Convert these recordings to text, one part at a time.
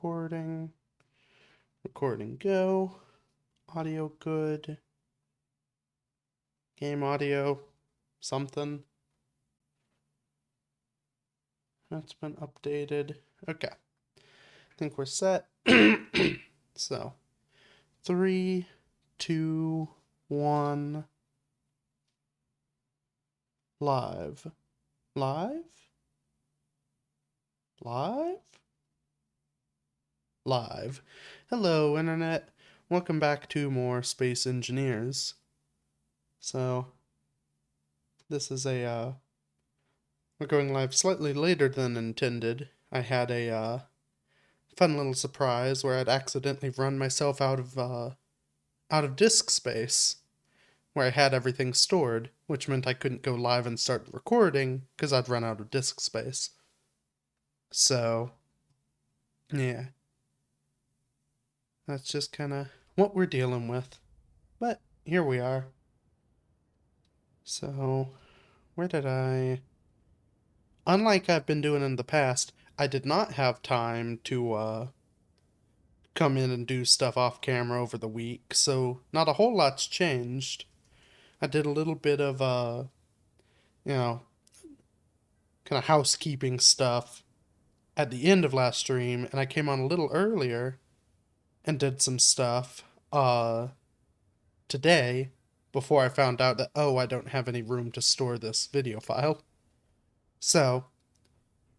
recording. Recording go. Audio good. Game audio. Something. That's been updated. Okay. I think we're set. So, 3, 2, 1. Live. Live? Live? Live. Hello, Internet. Welcome back to more Space Engineers. So, this is we're going live slightly later than intended. I had a fun little surprise where I'd accidentally run myself out of disk space, where I had everything stored, which meant I couldn't go live and start recording because I'd run out of disk space. So, yeah. That's just kind of what we're dealing with. But here we are. So, where did I... Unlike I've been doing in the past, I did not have time to come in and do stuff off camera over the week, so not a whole lot's changed. I did a little bit of, you know, kind of housekeeping stuff at the end of last stream, and I came on a little earlier and did some stuff, today, before I found out that, oh, I don't have any room to store this video file. So,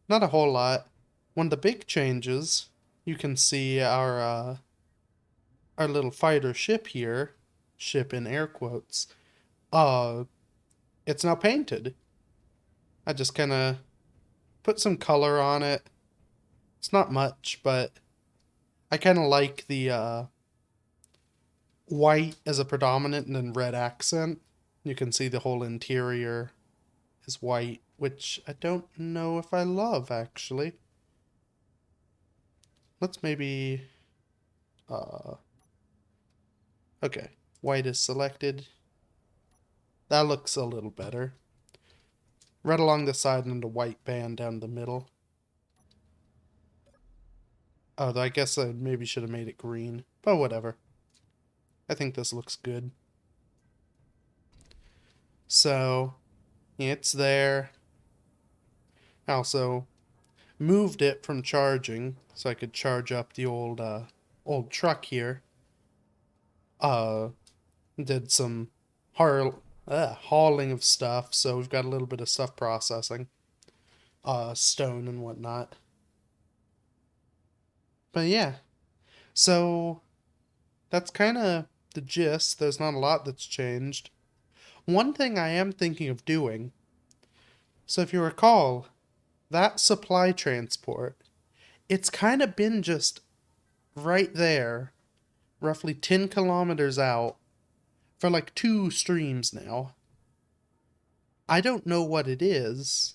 not a whole lot. One of the big changes, you can see our little fighter ship here, ship in air quotes, it's now painted. I just kind of put some color on it. It's not much, but I kind of like the white as a predominant and then red accent. You can see the whole interior is white, which I don't know if I love, actually. Let's maybe... okay, white is selected. That looks a little better. Red along the side and a white band down the middle. Oh, I guess I maybe should have made it green, but whatever. I think this looks good. So, yeah, it's there. I also moved it from charging so I could charge up the old truck here. Did some hauling of stuff, so we've got a little bit of stuff processing. Stone and whatnot. But yeah, so that's kind of the gist. There's not a lot that's changed. One thing I am thinking of doing, so if you recall, that supply transport, it's kind of been just right there, roughly 10 kilometers out, for like 2 streams now. I don't know what it is.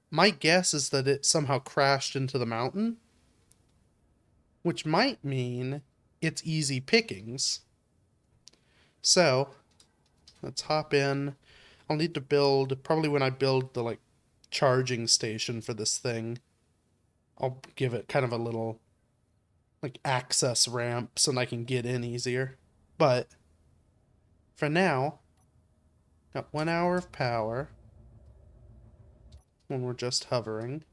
My guess is that it somehow crashed into the mountain, which might mean it's easy pickings. So, let's hop in. I'll need to build, probably when I build the, charging station for this thing, I'll give it kind of a little, access ramp so I can get in easier. But, for now, got 1 hour of power when we're just hovering.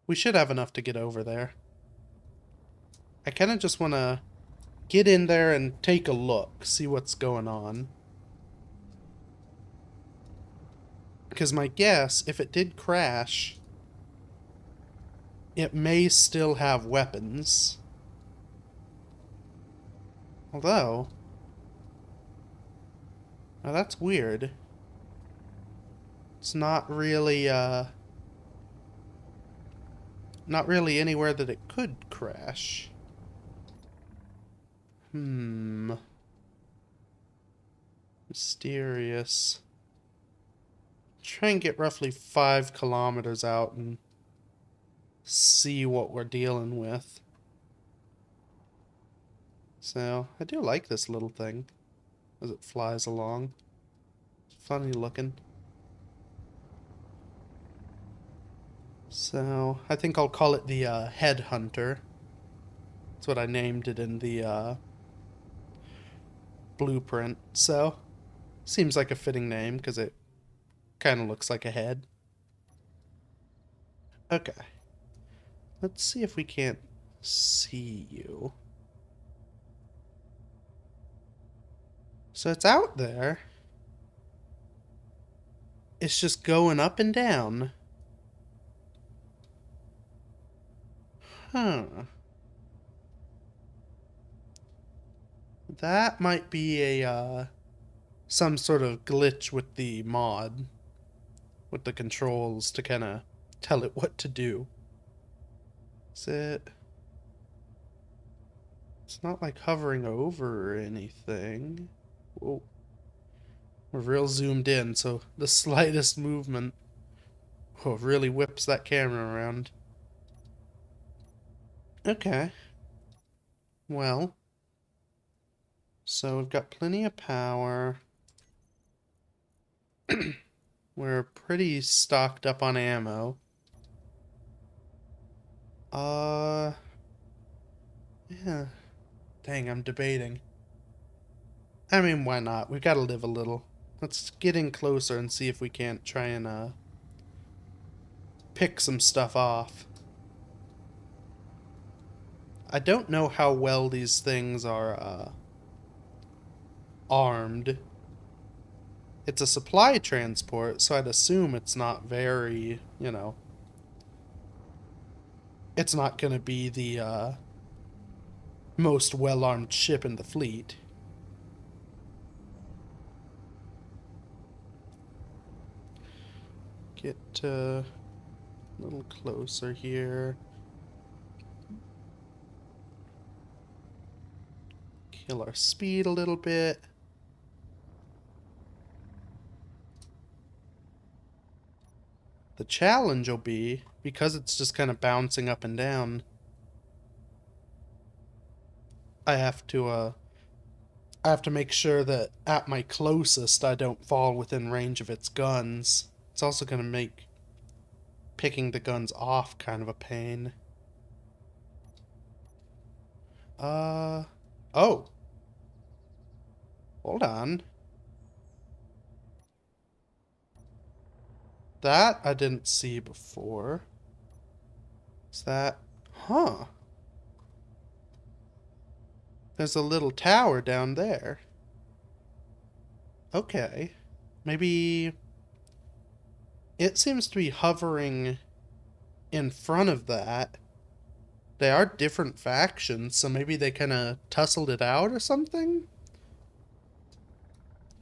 We should have enough to get over there. I kind of just want to get in there and take a look, see what's going on. Because my guess, if it did crash, it may still have weapons. Although, now that's weird. It's not really anywhere that it could crash. Mysterious. Try and get roughly 5 kilometers out and see what we're dealing with. So, I do like this little thing as it flies along. It's funny looking. So I think I'll call it the Headhunter. That's what I named it in the blueprint. So seems like a fitting name because it kind of looks like a head. Okay. Let's see if we can't see you. So it's out there. It's just going up and down. Huh. That might be a some sort of glitch with the mod, with the controls to kind of tell it what to do. Is it? It's not like hovering over or anything. Whoa. We're real zoomed in, so the slightest movement really whips that camera around. Okay. Well, so we've got plenty of power. We're pretty stocked up on ammo. Uh, yeah. Dang, I'm debating. I mean, why not? We've got to live a little. Let's get in closer and see if we can't try and pick some stuff off. I don't know how well these things are armed. It's a supply transport, so I'd assume it's not very, it's not going to be the most well-armed ship in the fleet. Get a little closer here. Kill our speed a little bit. The challenge will be, because it's just kind of bouncing up and down, I have to make sure that at my closest I don't fall within range of its guns. It's also going to make picking the guns off kind of a pain. Oh. Hold on. That I didn't see before. Is that... Huh. There's a little tower down there. Okay. Maybe... It seems to be hovering in front of that. They are different factions, so maybe they kind of tussled it out or something?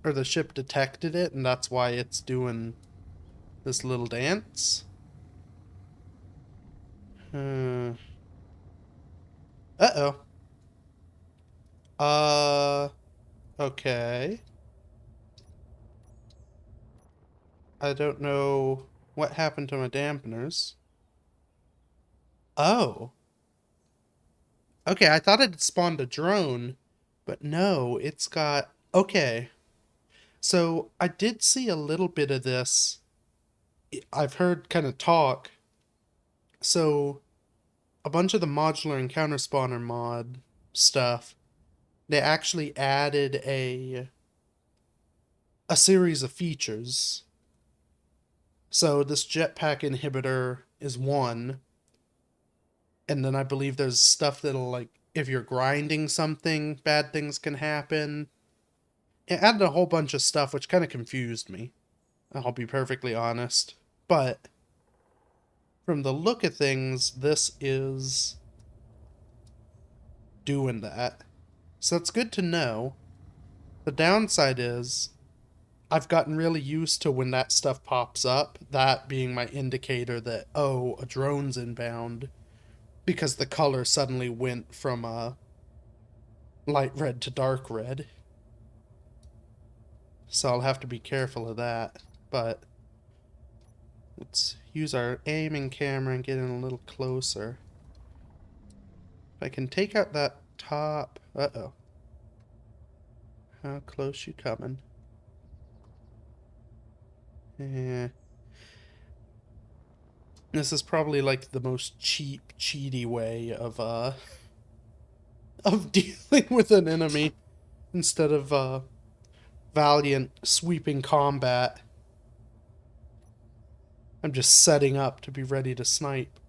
Or the ship detected it, and that's why it's doing this little dance? Uh-oh. Okay. I don't know what happened to my dampeners. Oh. Okay, I thought it spawned a drone, but no, it's got... Okay. So, I did see a little bit of this. I've heard kind of talk. So, a bunch of the modular encounter spawner mod stuff, they actually added a series of features. So this jetpack inhibitor is one, and then I believe there's stuff that'll, like, if you're grinding something, bad things can happen. It added a whole bunch of stuff which kind of confused me, I'll be perfectly honest. But from the look of things, this is doing that. So that's good to know. The downside is I've gotten really used to when that stuff pops up, that being my indicator that, oh, a drone's inbound, because the color suddenly went from light red to dark red. So I'll have to be careful of that. But let's use our aiming camera and get in a little closer. If I can take out that top... Uh-oh. How close you coming? Yeah. This is probably like the most cheap, cheaty way of dealing with an enemy instead of valiant sweeping combat. I'm just setting up to be ready to snipe.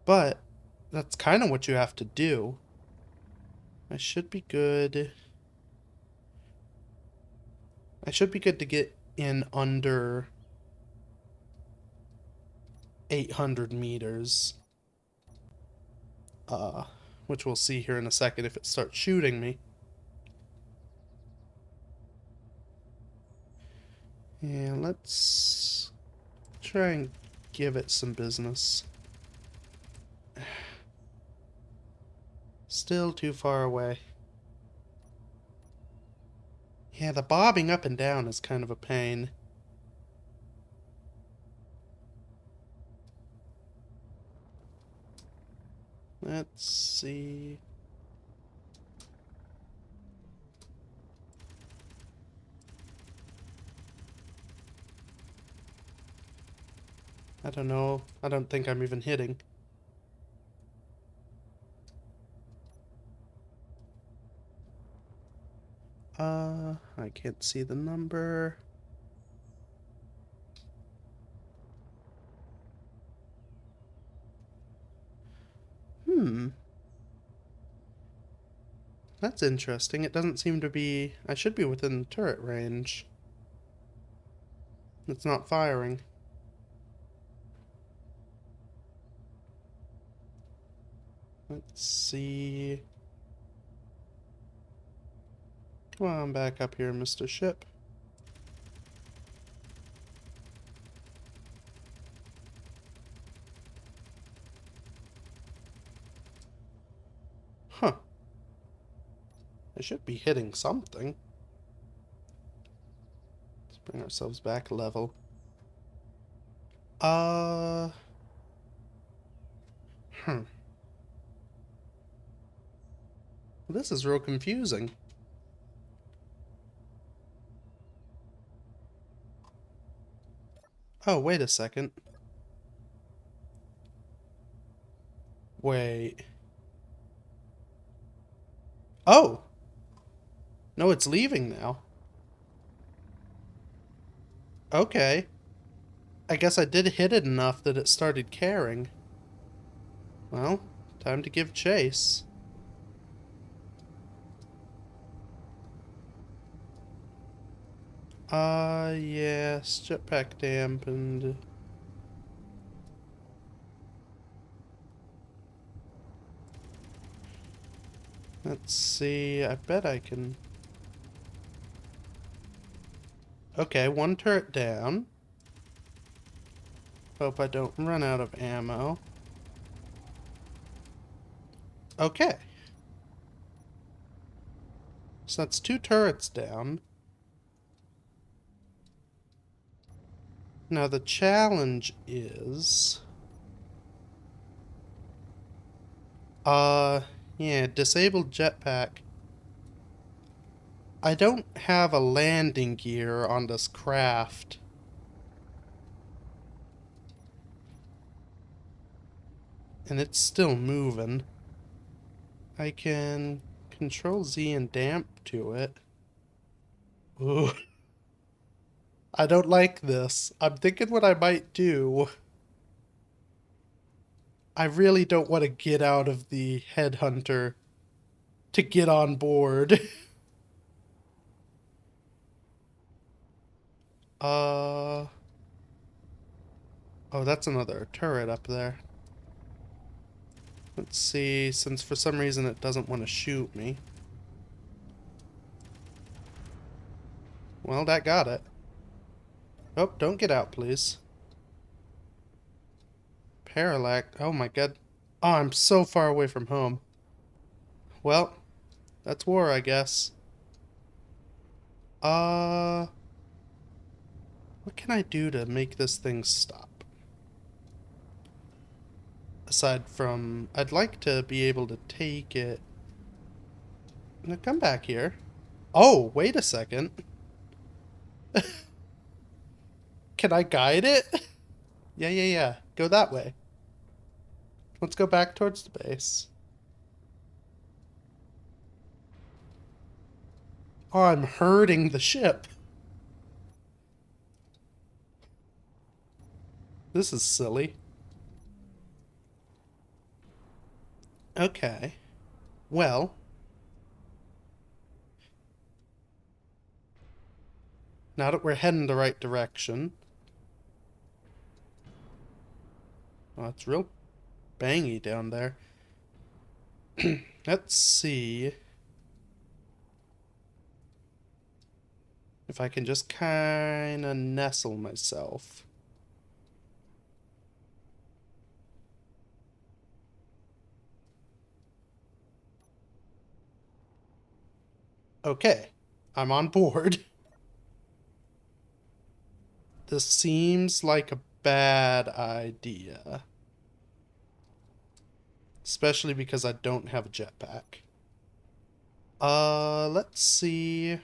But that's kind of what you have to do. I should be good. I should be good to get in under 800 meters. Which we'll see here in a second if it starts shooting me. And let's try and give it some business. Still too far away. Yeah, the bobbing up and down is kind of a pain. Let's see. I don't know. I don't think I'm even hitting. I can't see the number. That's interesting. It doesn't seem to be... I should be within turret range. It's not firing. Let's see... Come on back up here, Mr. Ship. Huh. I should be hitting something. Let's bring ourselves back a level. Hmm. Well, this is real confusing. Oh, wait a second. Wait. Oh! No, it's leaving now. Okay. I guess I did hit it enough that it started caring. Well, time to give chase. Yes, jetpack dampened. Let's see, I bet I can... Okay, one turret down. Hope I don't run out of ammo. Okay. So that's two turrets down. Now the challenge is... yeah, disabled jetpack. I don't have a landing gear on this craft. And it's still moving. I can control Z and damp to it. Ooh. I don't like this. I'm thinking what I might do. I really don't want to get out of the headhunter to get on board. Oh, that's another turret up there. Let's see, since for some reason it doesn't want to shoot me. Well, that got it. Oh, don't get out, please. Parallax. Oh my god. Oh, I'm so far away from home. Well, that's war, I guess. What can I do to make this thing stop? Aside from, I'd like to be able to take it. Now come back here. Oh, wait a second. Can I guide it? Yeah. Go that way. Let's go back towards the base. Oh, I'm hurting the ship. This is silly. Okay. Well, now that we're heading the right direction. Oh, it's real bangy down there. Let's see if I can just kind of nestle myself. Okay, I'm on board. This seems like a bad idea. Especially because I don't have a jetpack. Let's see.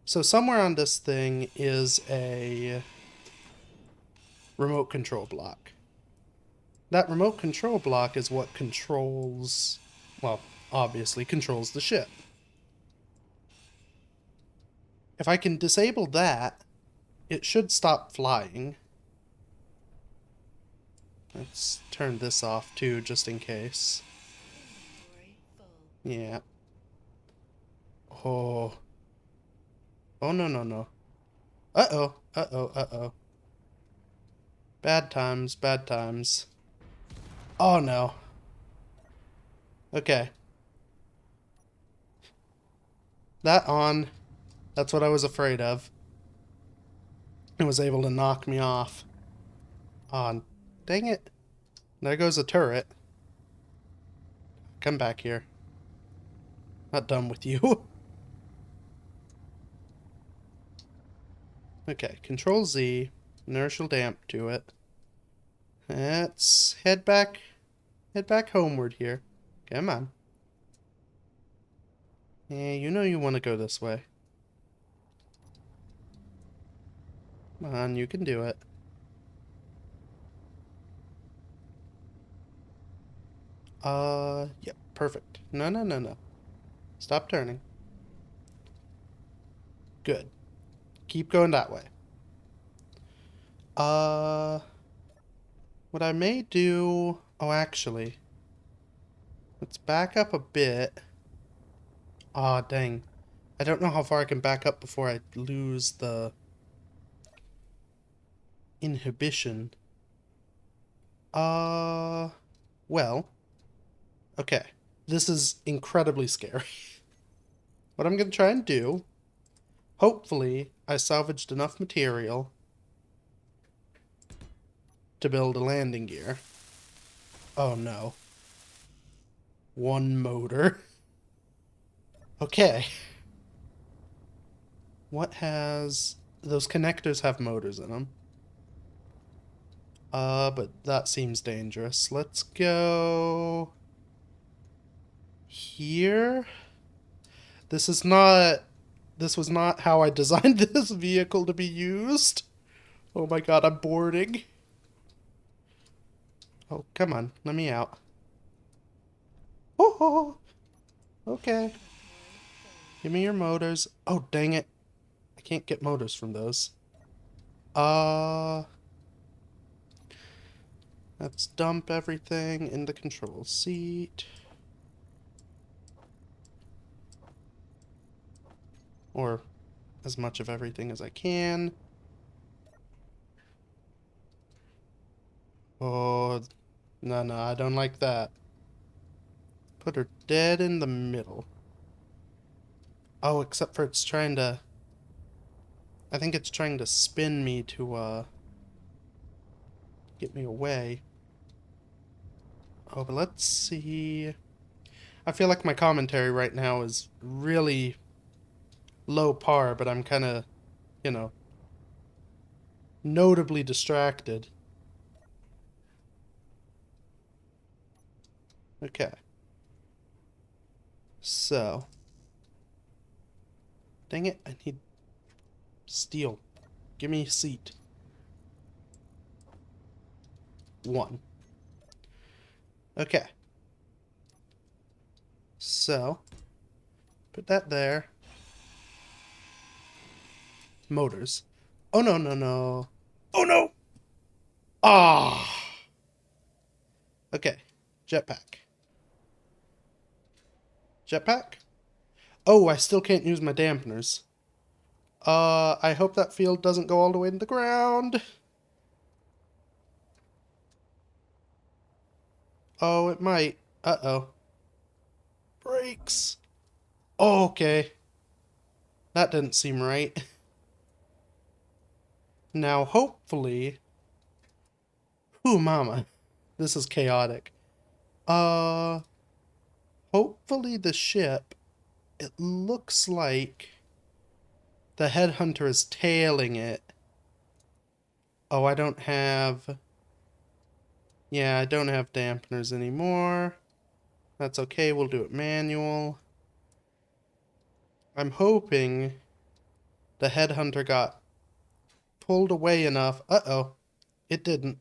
So somewhere on this thing is a remote control block. That remote control block is what controls, well, obviously controls the ship. If I can disable that, it should stop flying. Let's turn this off too, just in case. Yeah. Oh. Oh, no. Uh-oh. Bad times, bad times. Oh, no. Okay. That on. That's what I was afraid of. It was able to knock me off. On. Dang it. There goes a turret. Come back here. Not done with you. Okay, Control Z. Inertial damp to it. Let's head back homeward here. Come on. Yeah, you know you want to go this way. Come on, you can do it. Yep, perfect. No. Stop turning. Good. Keep going that way. What I may do... Oh, actually. Let's back up a bit. Aw, dang. I don't know how far I can back up before I lose the inhibition. Well. Okay. This is incredibly scary. What I'm going to try and do... Hopefully, I salvaged enough material to build a landing gear. Oh, no. One motor. Okay. What has... Those connectors have motors in them. But that seems dangerous. Let's go... here? This was not how I designed this vehicle to be used. Oh my god, I'm boarding. Oh, come on. Let me out. Oh, okay. Give me your motors. Oh, dang it. I can't get motors from those. Let's dump everything in the control seat. Or as much of everything as I can. Oh, no, I don't like that. Put her dead in the middle. Oh, except for it's trying to... I think it's trying to spin me to, get me away. Oh, but let's see... I feel like my commentary right now is really low par, but I'm kind of, you know, notably distracted. Okay. So. Dang it, I need steel. Give me a seat. 1. Okay. So, put that there. Motors. Oh, no, no, no. Oh, no! Ah! Okay. Jetpack. Jetpack? Oh, I still can't use my dampeners. I hope that field doesn't go all the way to the ground. Oh, it might. Uh-oh. Brakes. Oh, okay. That didn't seem right. Now, hopefully... Ooh, mama. This is chaotic. Hopefully the ship... It looks like... The headhunter is tailing it. Oh, I don't have... Yeah, I don't have dampeners anymore. That's okay, we'll do it manual. I'm hoping the headhunter got pulled away enough. Uh-oh. It didn't.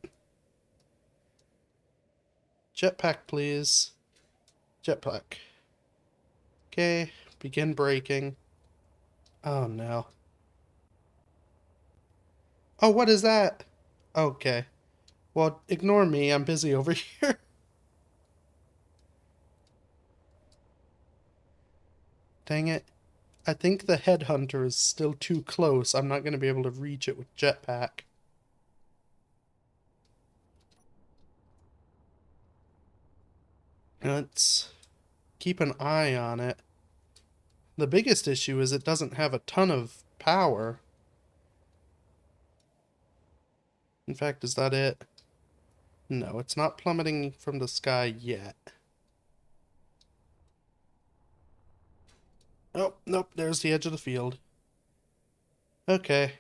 Jetpack, please. Jetpack. Okay, begin braking. Oh, no. Oh, what is that? Okay. Well, ignore me. I'm busy over here. Dang it. I think the headhunter is still too close. I'm not going to be able to reach it with jetpack. Let's keep an eye on it. The biggest issue is it doesn't have a ton of power. In fact, is that it? No, it's not plummeting from the sky yet. Oh, nope, there's the edge of the field. Okay.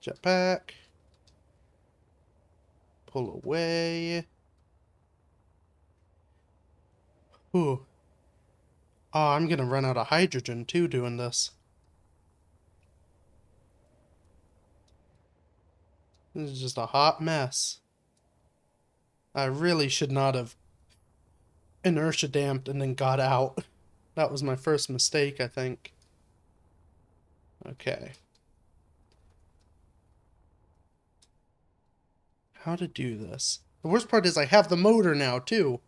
Jetpack. Pull away. Ooh. Oh, I'm gonna run out of hydrogen too doing this. This is just a hot mess. I really should not have inertia damped and then got out. That was my first mistake, I think. Okay. How to do this? The worst part is I have the motor now, too.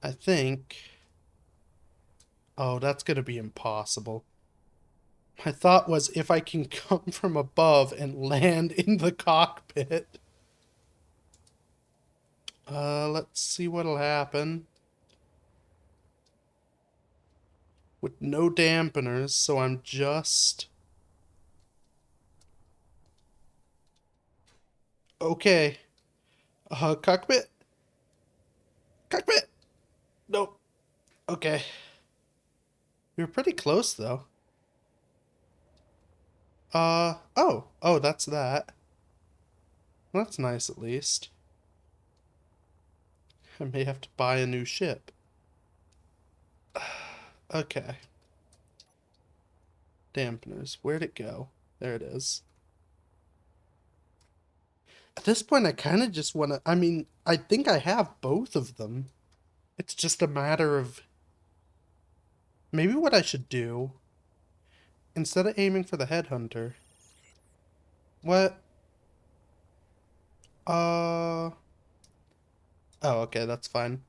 I think... Oh, that's gonna be impossible. My thought was if I can come from above and land in the cockpit. Let's see what'll happen. With no dampeners, so I'm just... Okay. Cockpit? Cockpit! Nope. Okay. We were pretty close, though. Oh. Oh, that's that. Well, that's nice, at least. I may have to buy a new ship. Okay. Dampeners. Where'd it go? There it is. At this point, I kind of just want to... I mean, I think I have both of them. It's just a matter of... Maybe what I should do... Instead of aiming for the headhunter... What? Oh, okay, that's fine.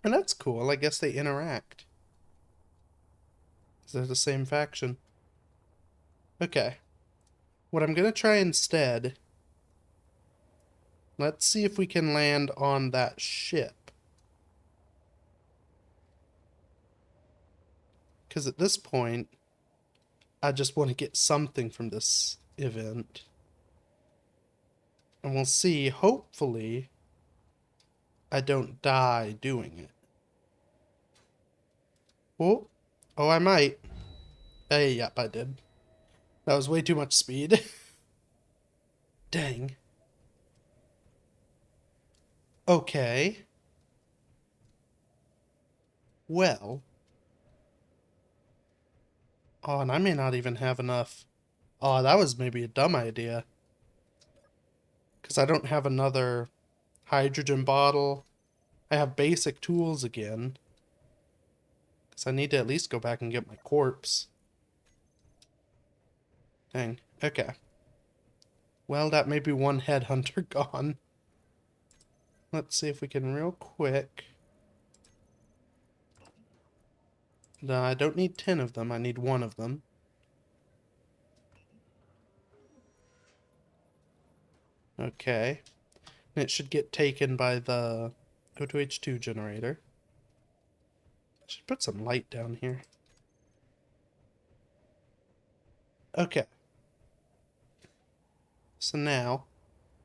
And that's cool. I guess they interact. They're the same faction. Okay. What I'm gonna try instead... Let's see if we can land on that ship. Because at this point, I just want to get something from this event. And we'll see, hopefully, I don't die doing it. Oh, oh, I might. Hey, yep, I did. That was way too much speed. Dang. Okay. Well, Oh, and I may not even have enough. Oh, that was maybe a dumb idea. Because I don't have another hydrogen bottle. I have basic tools again. Because I need to at least go back and get my corpse. Dang. Okay. Well, that may be one headhunter gone. Let's see if we can real quick. No, I don't need 10 of them. I need one of them. Okay. And it should get taken by the O2H2 generator. Should put some light down here. Okay. So now,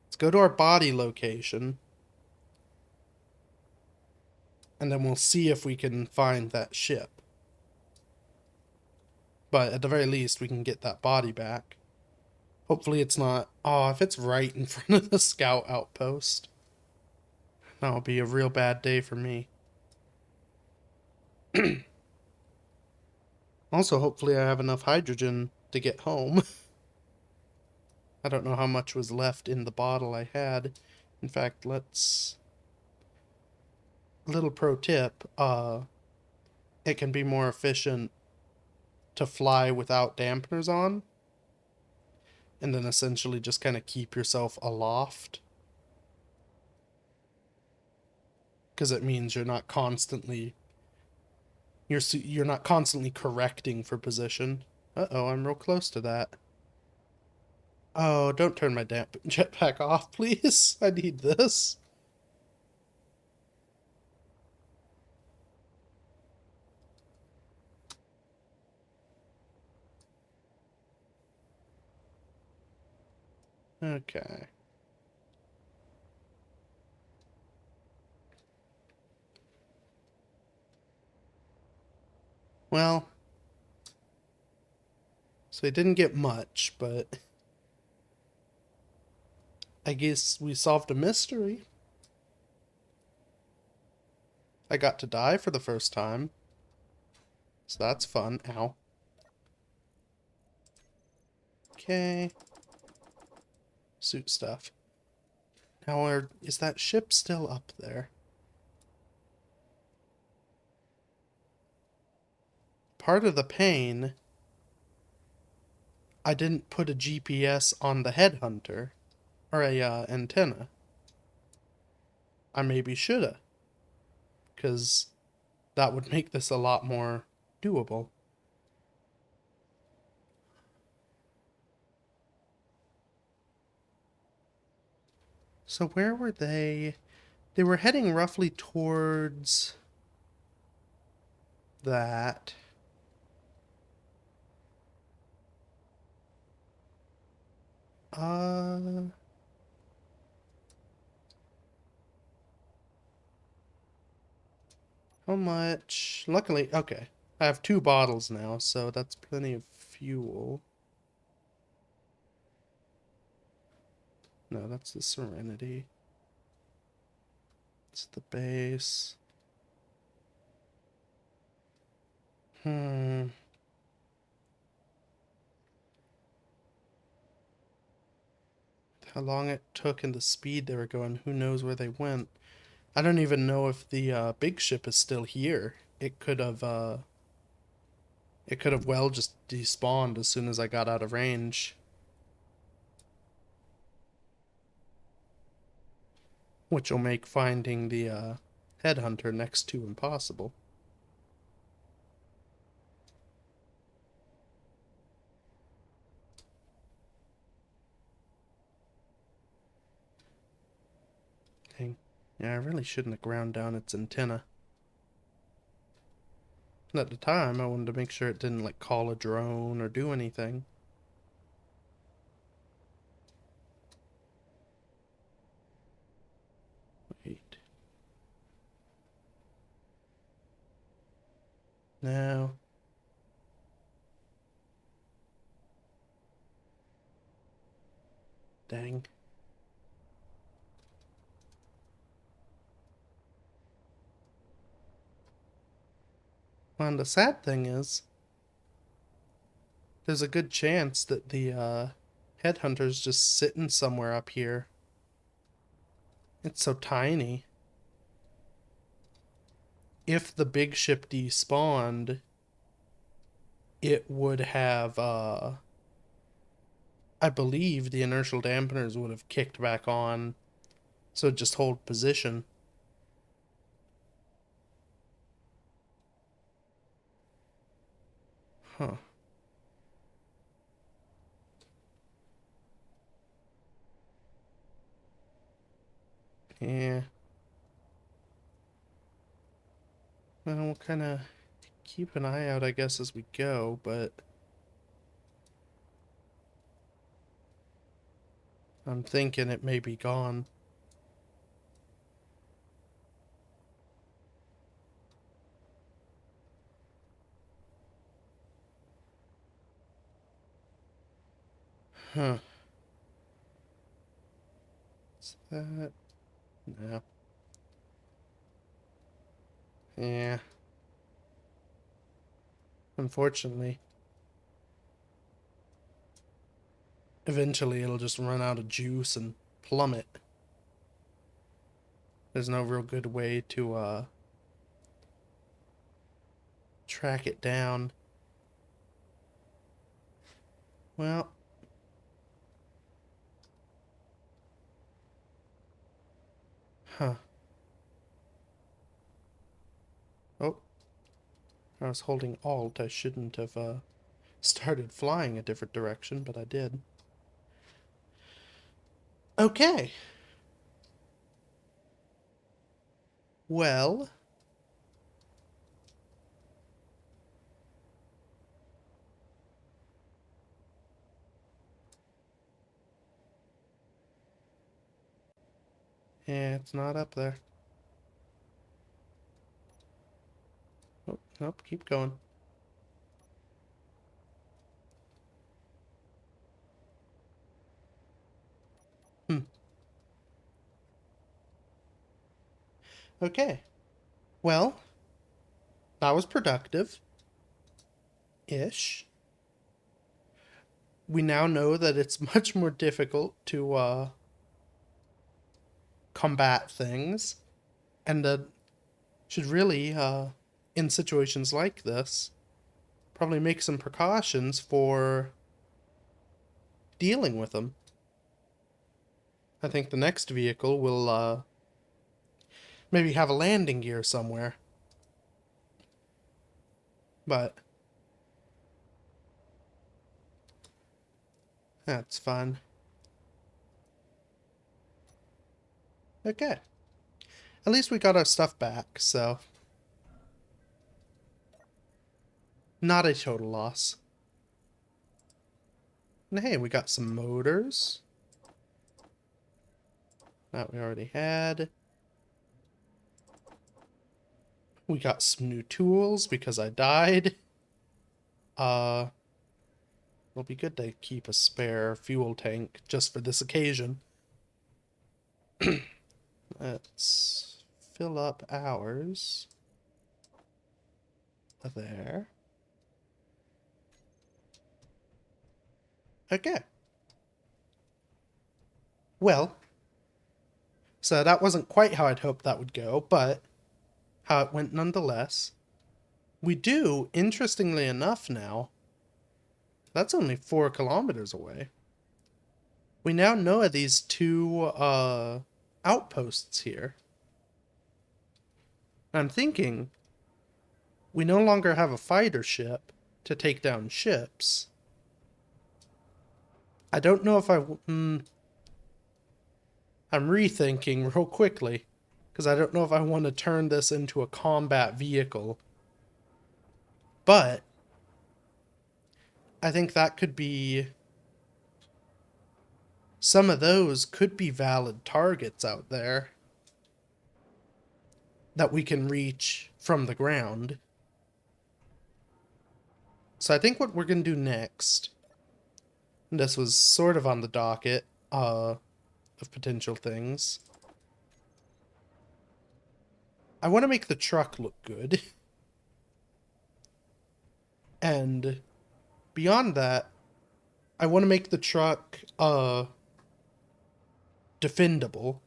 let's go to our body location. And then we'll see if we can find that ship. But at the very least, we can get that body back. Hopefully it's not... Oh, if it's right in front of the scout outpost, that'll be a real bad day for me. Also, hopefully I have enough hydrogen to get home. I don't know how much was left in the bottle I had. In fact, let's... Little pro tip, it can be more efficient to fly without dampeners on, and then essentially just kind of keep yourself aloft. Because it means you're not constantly... You're not constantly correcting for position. Uh-oh, I'm real close to that. Oh, don't turn my jetpack off, please. I need this. Okay. Well, so we didn't get much, but I guess we solved a mystery. I got to die for the first time, so that's fun. Ow. Okay. Suit stuff. Now, is that ship still up there? Part of the pain, I didn't put a GPS on the headhunter, or a antenna. I maybe shoulda, because that would make this a lot more doable. So where were they? They were heading roughly towards that. Uh, how much? Luckily, okay. I have 2 bottles now, so that's plenty of fuel. No, that's the Serenity. It's the base. Hmm. How long it took and the speed they were going, who knows where they went. I don't even know if the big ship is still here. It could have well just despawned as soon as I got out of range. Which will make finding the headhunter next to impossible. Dang. Yeah, I really shouldn't have ground down its antenna. At the time, I wanted to make sure it didn't, like, call a drone or do anything. Wait. No. Dang. Well, and the sad thing is, there's a good chance that the headhunter's just sitting somewhere up here. It's so tiny. If the big ship despawned, it would have, I believe the inertial dampeners would have kicked back on, so just hold position. Huh. Yeah. Well, we'll kind of keep an eye out, I guess, as we go, but I'm thinking it may be gone. Huh. Is that... No. Yeah. Unfortunately. Eventually it'll just run out of juice and plummet. There's no real good way to track it down. Well, huh. Oh, I was holding Alt. I shouldn't have started flying a different direction, but I did. Okay. Well, yeah, it's not up there. Oh, nope, keep going. Hmm. Okay. Well, that was productive. Ish. We now know that it's much more difficult to combat things, and that should really, in situations like this, probably make some precautions for dealing with them. I think the next vehicle will maybe have a landing gear somewhere. But that's fun. Okay. At least we got our stuff back, so not a total loss. And hey, we got some motors. That we already had. We got some new tools because I died. It'll be good to keep a spare fuel tank just for this occasion. Let's fill up ours. There. Okay. Well, so that wasn't quite how I'd hoped that would go, but how it went nonetheless. We do, interestingly enough now, that's only 4 kilometers away. We now know of these two outposts here. I'm thinking we no longer have a fighter ship to take down ships. I don't know if I'm rethinking real quickly, because I don't know if I want to turn this into a combat vehicle. But I think that could be... Some of those could be valid targets out there that we can reach from the ground. So I think what we're going to do next, and this was sort of on the docket of potential things, I want to make the truck look good. And beyond that, I want to make the truck defendable.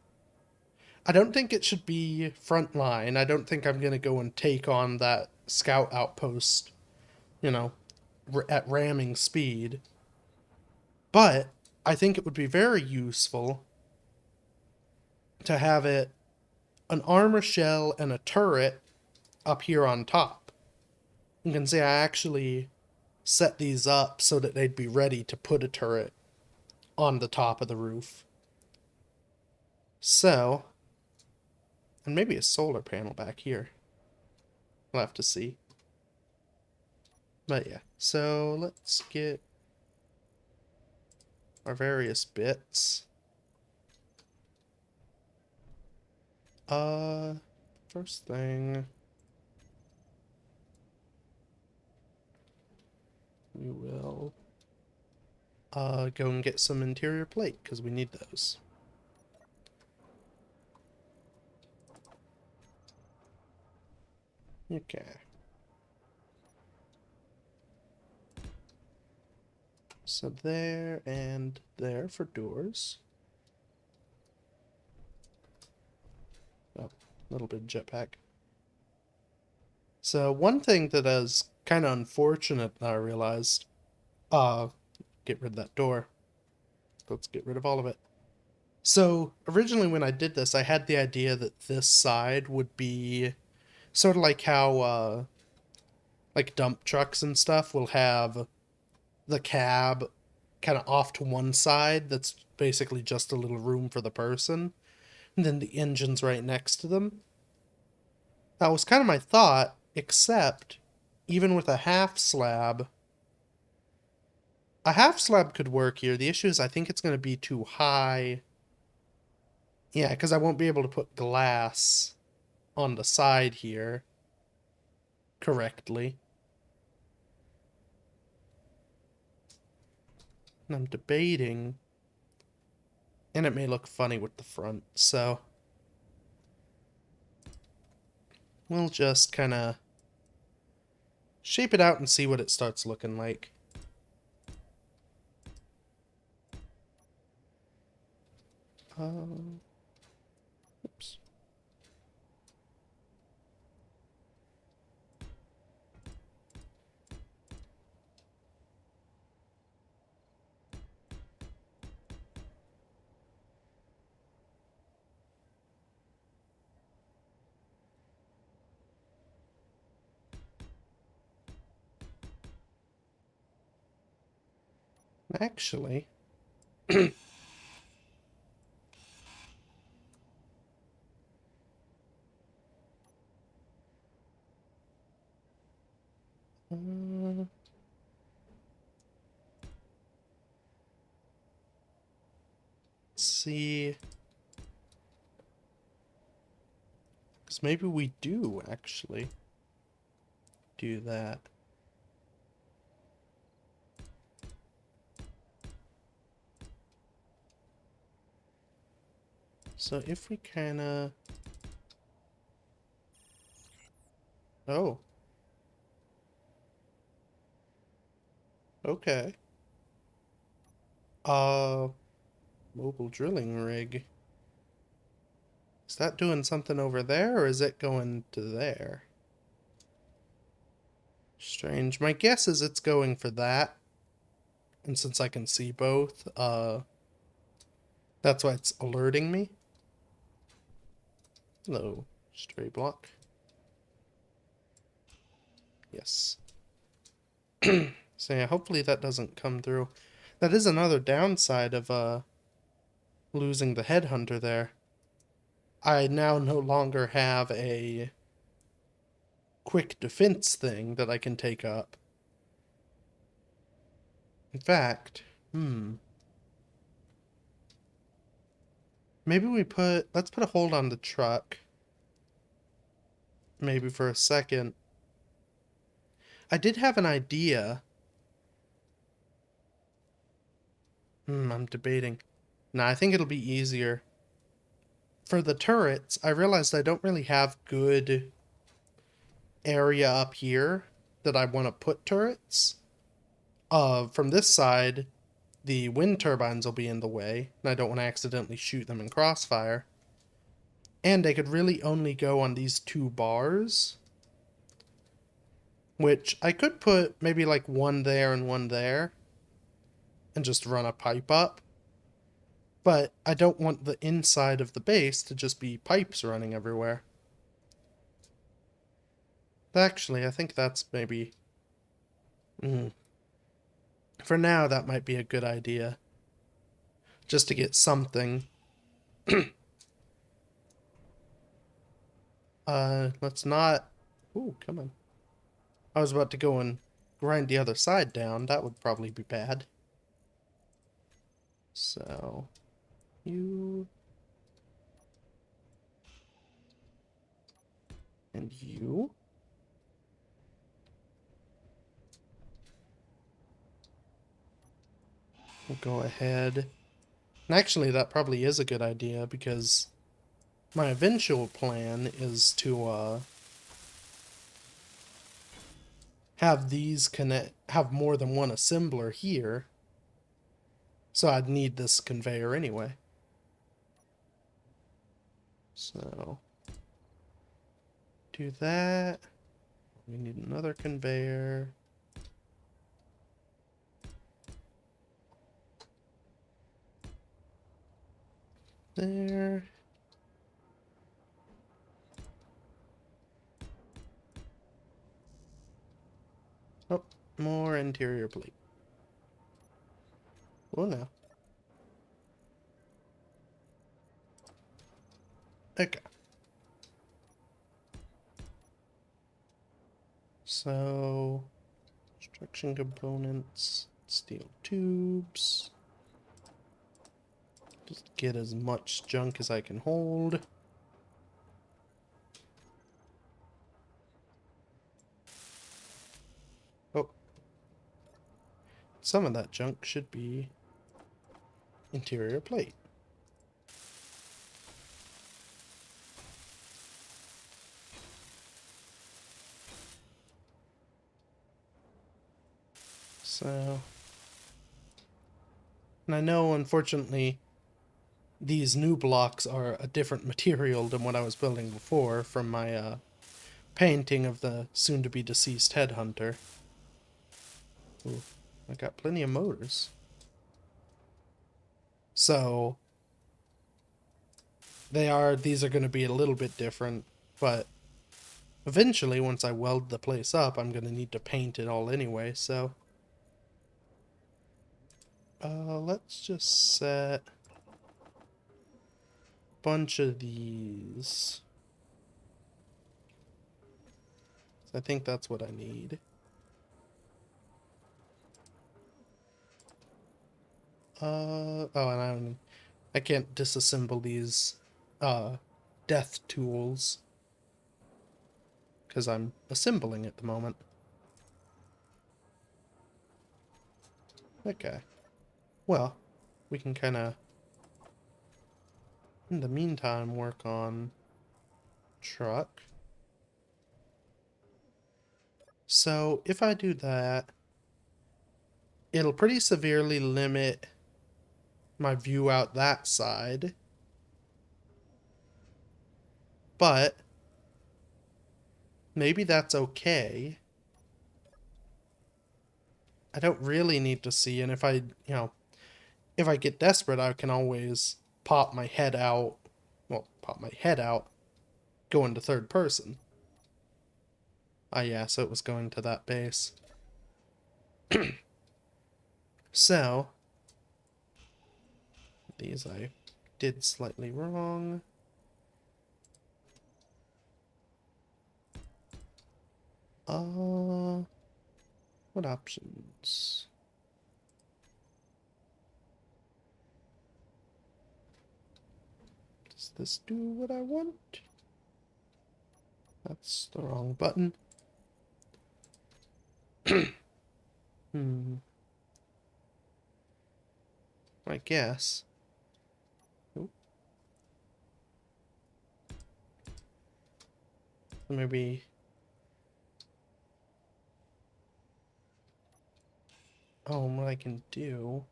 I don't think it should be front line. I don't think I'm going to go and take on that scout outpost, you know, at ramming speed. But I think it would be very useful to have it an armor shell and a turret up here on top. You can see I actually set these up so that they'd be ready to put a turret on the top of the roof. So, and maybe a solar panel back here. We'll have to see. But yeah, so let's get our various bits. First thing, we will go and get some interior plate, because we need those. Okay. So there and there for doors. Oh, a little bit of jetpack. So one thing that is kind of unfortunate that I realized, get rid of that door. Let's get rid of all of it. So originally when I did this, I had the idea that this side would be sort of like how, like dump trucks and stuff will have the cab kind of off to one side that's basically just a little room for the person, and then the engine's right next to them. That was kind of my thought, except even with a half slab could work here. The issue is I think it's going to be too high. Yeah, because I won't be able to put glass on the side here correctly. And I'm debating, and it may look funny with the front, so we'll just kind of shape it out and see what it starts looking like. Oops. Actually, let's see. Because maybe we do actually do that. So if we kind of... Oh. Okay. Mobile drilling rig. Is that doing something over there, or is it going to there? Strange. My guess is it's going for that. And since I can see both, that's why it's alerting me. Hello, stray block. Yes. So yeah, hopefully that doesn't come through. That is another downside of losing the headhunter there. I now no longer have a quick defense thing that I can take up. In fact, maybe let's put a hold on the truck. Maybe for a second. I did have an idea. I'm debating. Nah, I think it'll be easier. For the turrets, I realized I don't really have good area up here that I want to put turrets. From this side, the wind turbines will be in the way, and I don't want to accidentally shoot them in crossfire. And they could really only go on these two bars, which I could put maybe like one there and one there, and just run a pipe up. But I don't want the inside of the base to just be pipes running everywhere. Actually, I think that's maybe... For now, that might be a good idea. Just to get something. Let's not... Ooh, come on. I was about to go and grind the other side down. That would probably be bad. So... You... And you... We'll go ahead. And actually, that probably is a good idea, because my eventual plan is to, have these have more than one assembler here. So I'd need this conveyor anyway. So, do that. We need another conveyor. There. Oh, more interior plate. Oh no. Okay. So, construction components, steel tubes. Just get as much junk as I can hold. Oh. Some of that junk should be interior plate. So, and I know, unfortunately, these new blocks are a different material than what I was building before from my painting of the soon-to-be deceased headhunter. Ooh, I got plenty of motors. So, these are going to be a little bit different, but eventually, once I weld the place up, I'm going to need to paint it all anyway, so... let's just set a bunch of these. I think that's what I need. Oh, and I can't disassemble these, death tools, because I'm assembling at the moment. Okay. Well, we can kind of, in the meantime, work on truck. So, if I do that, it'll pretty severely limit my view out that side. But maybe that's okay. I don't really need to see, and if if I get desperate, I can always pop my head out. Well, pop my head out, go into third person. Ah, yeah, so it was going to that base. So, these I did slightly wrong. What options? Does this do what I want? That's the wrong button. I guess. Oop. Maybe... Oh, what I can do...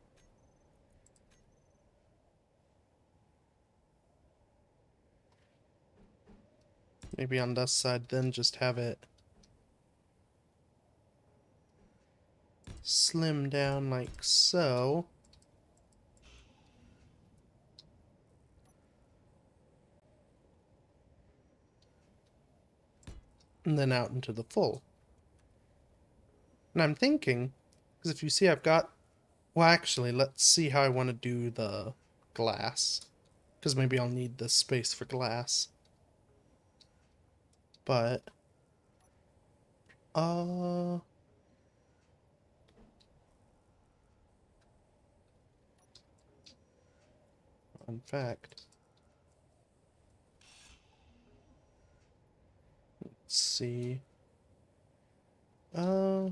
Maybe on this side, then just have it slim down like so. And then out into the full. And I'm thinking, because if you see I've got... Well, actually, let's see how I want to do the glass. Because maybe I'll need this space for glass. But... In fact... Let's see... Hmm.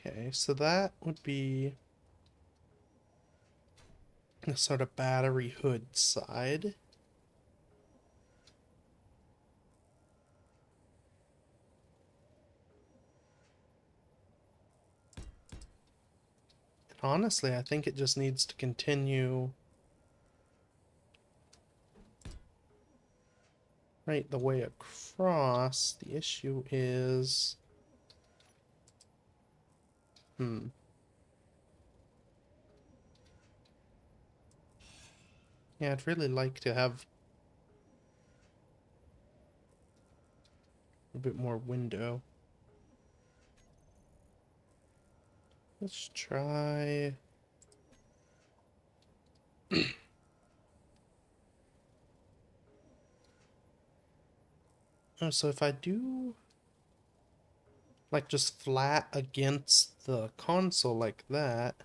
Okay, so that would be the sort of battery hood side. And honestly, I think it just needs to continue right the way across. The issue is... Yeah, I'd really like to have a bit more window. Let's try... Oh, so if I do... like just flat against the console like that...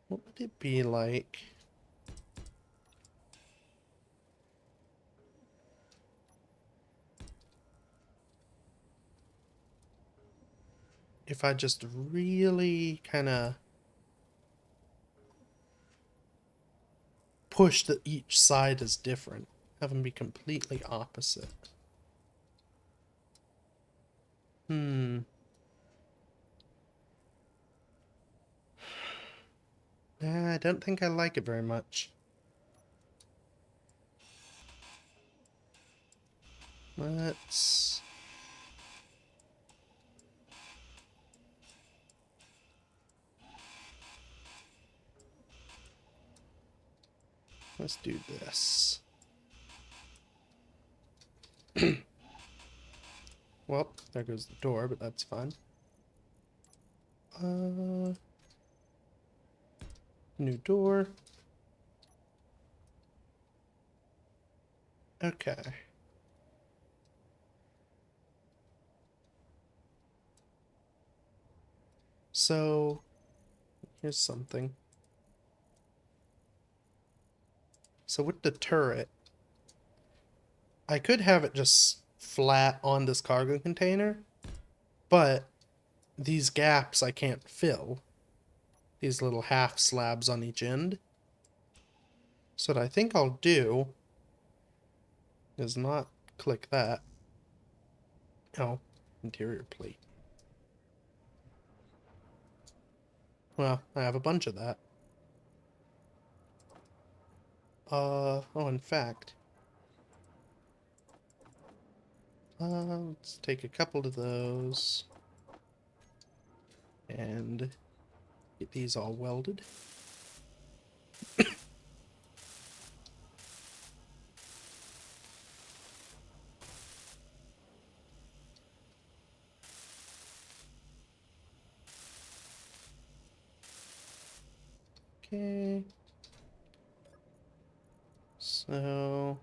What would it be like? If I just really kind of push that each side is different. Have them be completely opposite. I don't think I like it very much. Let's do this. Well, there goes the door, but that's fine. New door. Okay. So, here's something. So with the turret, I could have it just flat on this cargo container, but these gaps I can't fill. These little half slabs on each end. So what I think I'll do is not click that. Oh, interior plate. Well, I have a bunch of that. Oh, in fact. Let's take a couple of those. And get these all welded. Okay. So...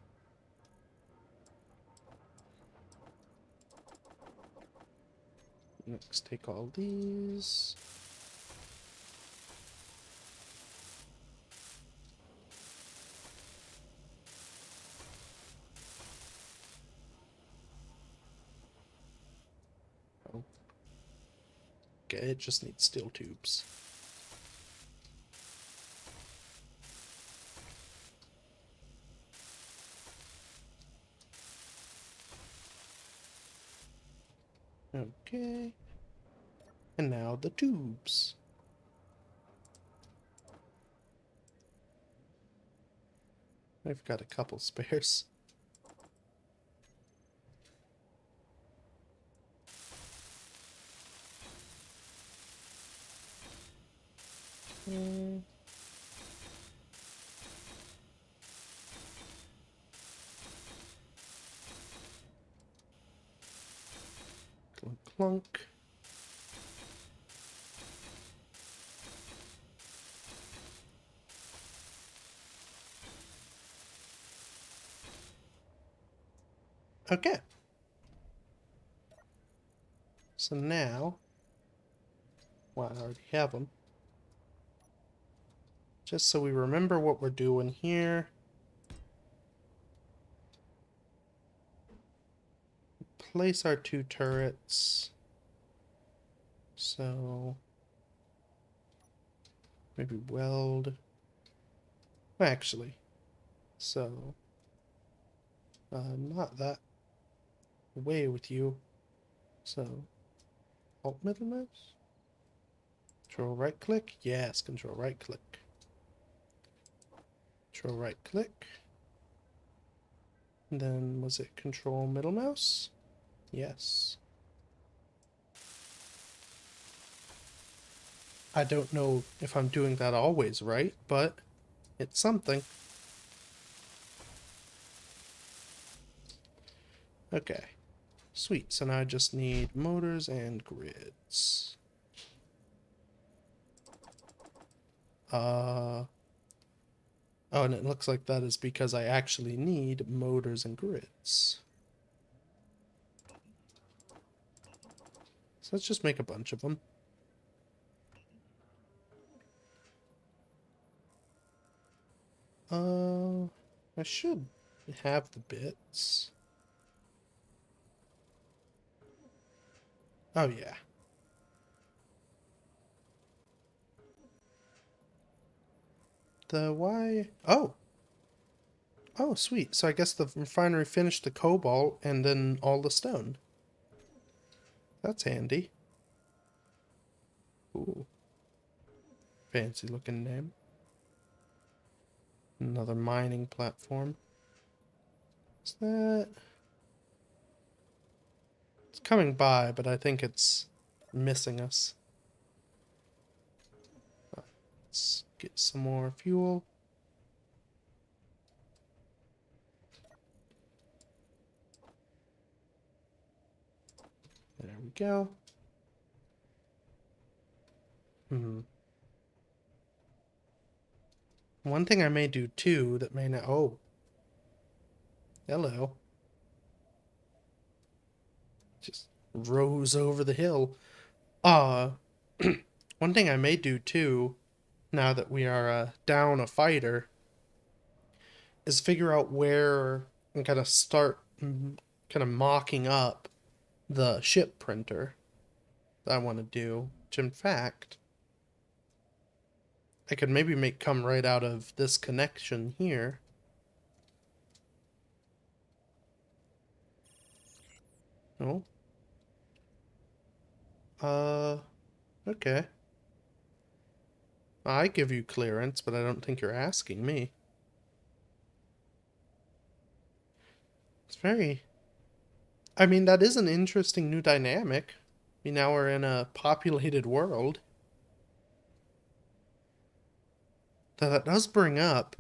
Next, take all these. Okay, it just needs steel tubes. Okay. And now the tubes. I've got a couple spares. Mm. Clunk, clunk. Okay. So now, well, I already have them. Just so we remember what we're doing here. Place our 2 turrets. So maybe weld. Actually, so not that. Away with you. So alt middle mouse. Control right click. Yes, control right click. Control right click. And then was it control middle mouse? Yes. I don't know if I'm doing that always right, but it's something. Okay. Sweet. So now I just need motors and grids. Oh, and it looks like that is because I actually need motors and grids. So let's just make a bunch of them. I should have the bits. Oh, yeah. The why? Oh! Oh, sweet. So I guess the refinery finished the cobalt and then all the stone. That's handy. Ooh. Fancy looking name. Another mining platform. Is that... It's coming by, but I think it's missing us. Let's get some more fuel. There we go. One thing I may do too that may not... Oh. Hello. Just rose over the hill. One thing I may do too, now that we are down a fighter, is figure out where and kind of start kind of mocking up the ship printer that I want to do. Which, in fact, I could maybe make come right out of this connection here. Oh. Okay. I give you clearance, but I don't think you're asking me. It's very... I mean, that is an interesting new dynamic. We now are in a populated world. That does bring up.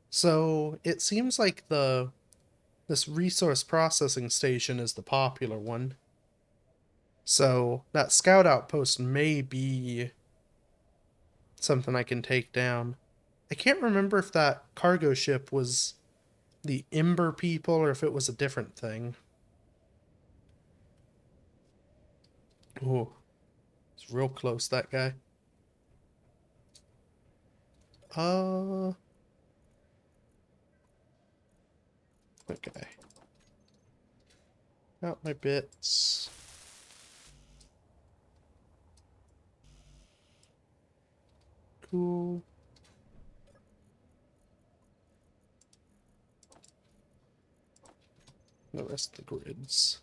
So, it seems like this resource processing station is the popular one. So, that scout outpost may be something I can take down. I can't remember if that cargo ship was the Ember people or if it was a different thing. Oh, it's real close, that guy. Okay. Got my bits. cool. The rest of the grids.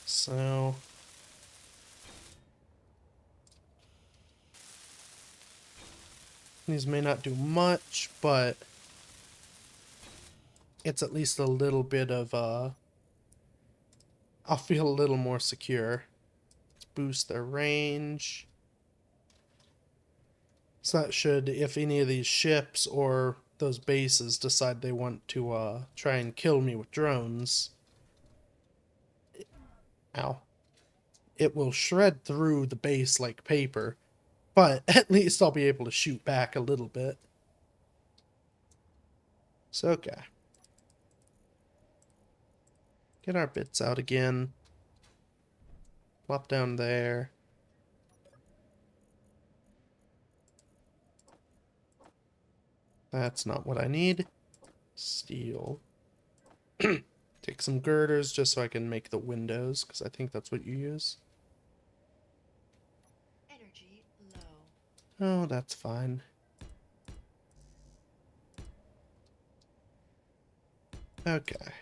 So these may not do much, but it's at least a little bit of I'll feel a little more secure. Let's boost their range. So that should, if any of these ships or those bases decide they want to try and kill me with drones, ow, it will shred through the base like paper, but at least I'll be able to shoot back a little bit. So, okay. Get our bits out again. Plop down there. That's not what I need. Steel. Take some girders just so I can make the windows, because I think that's what you use. Energy low. Oh, that's fine. Okay.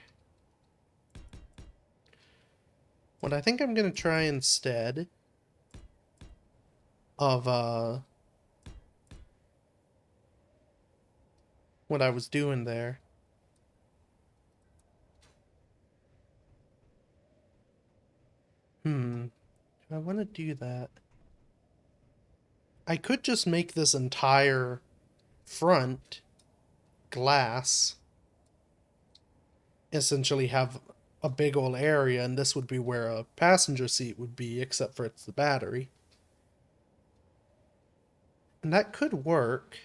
What I think I'm going to try instead of what I was doing there. Do I want to do that? I could just make this entire front glass. Essentially have a big old area, and this would be where a passenger seat would be, except for it's the battery. And that could work.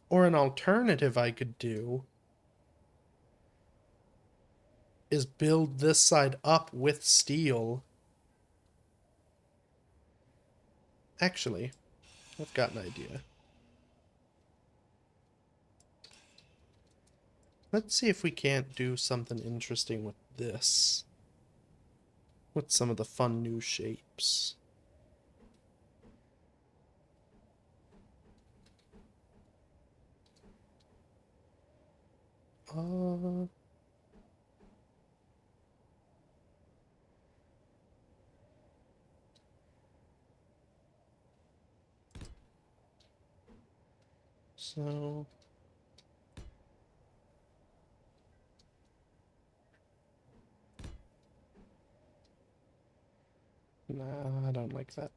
Or an alternative I could do is build this side up with steel. Actually, I've got an idea. Let's see if we can't do something interesting with this. With some of the fun new shapes. So nah, I don't like that.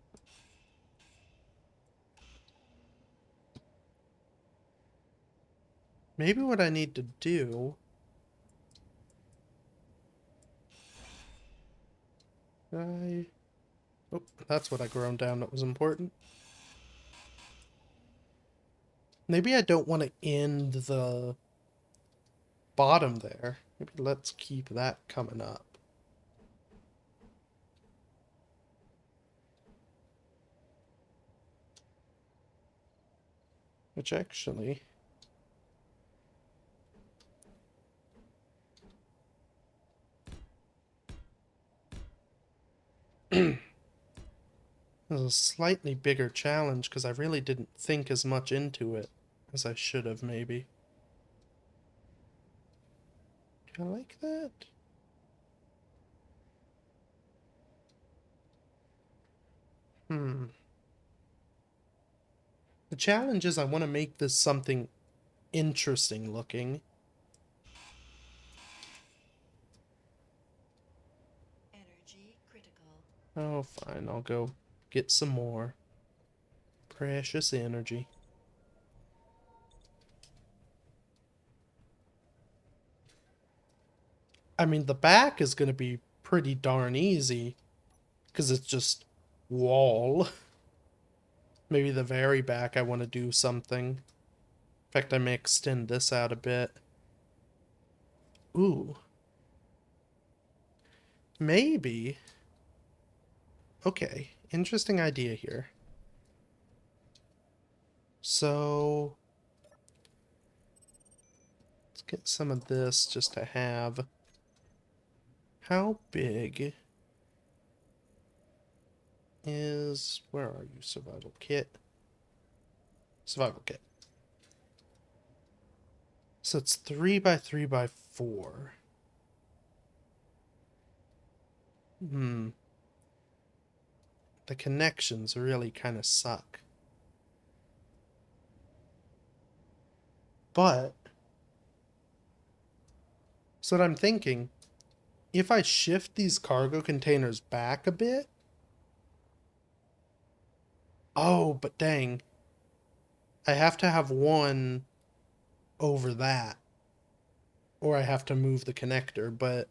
Maybe what I need to do... Oh, that's what I ground down that was important. Maybe I don't want to end the bottom there. Maybe let's keep that coming up. Which actually... is a slightly bigger challenge because I really didn't think as much into it as I should have, maybe. Do I like that? The challenge is I want to make this something interesting looking. Energy critical. Oh, fine. I'll go get some more precious energy. I mean, the back is going to be pretty darn easy because it's just wall. Maybe the very back I want to do something. In fact, I may extend this out a bit. Ooh. Maybe. Okay, interesting idea here. So... let's get some of this just to have. How big is... Where are you, survival kit? Survival kit. So it's 3 by 3 by 4. The connections really kind of suck. But, so what I'm thinking, if I shift these cargo containers back a bit... Oh, but dang. I have to have one over that. Or I have to move the connector, but...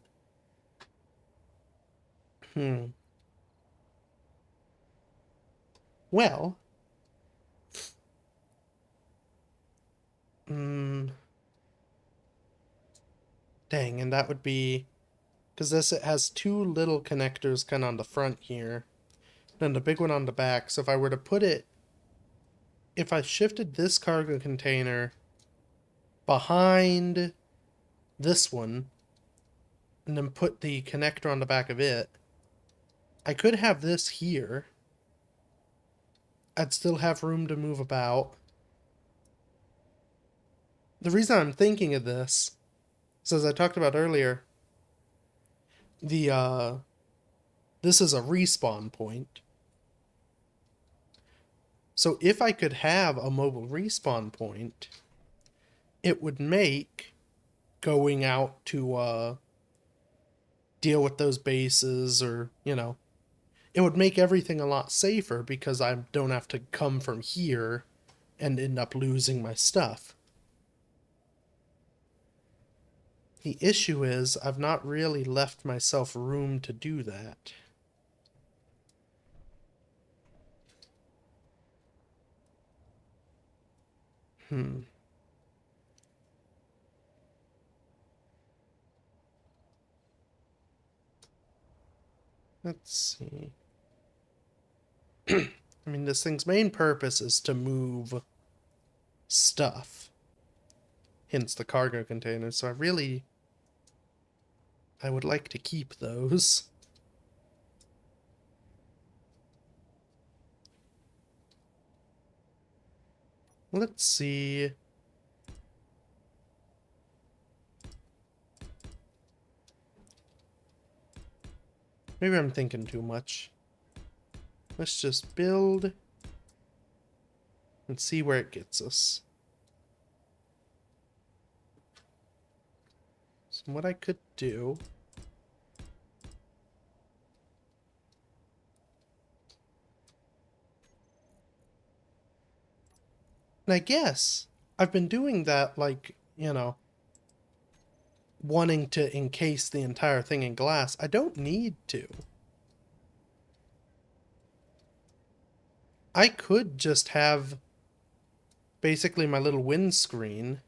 Well... Dang, and that would be... Because this, it has two little connectors kind of on the front here. Then the big one on the back. So if I were to put it... If I shifted this cargo container behind this one, and then put the connector on the back of it, I could have this here. I'd still have room to move about. The reason I'm thinking of this, so as I talked about earlier, this is a respawn point. So if I could have a mobile respawn point, it would make going out to deal with those bases, or, you know, it would make everything a lot safer because I don't have to come from here and end up losing my stuff. The issue is I've not really left myself room to do that. Let's see. I mean, this thing's main purpose is to move stuff. Hence the cargo containers, so I would like to keep those. Let's see. Maybe I'm thinking too much. Let's just build and see where it gets us. So what I could do... And I guess I've been doing that, like, you know, wanting to encase the entire thing in glass. I don't need to. I could just have basically my little windscreen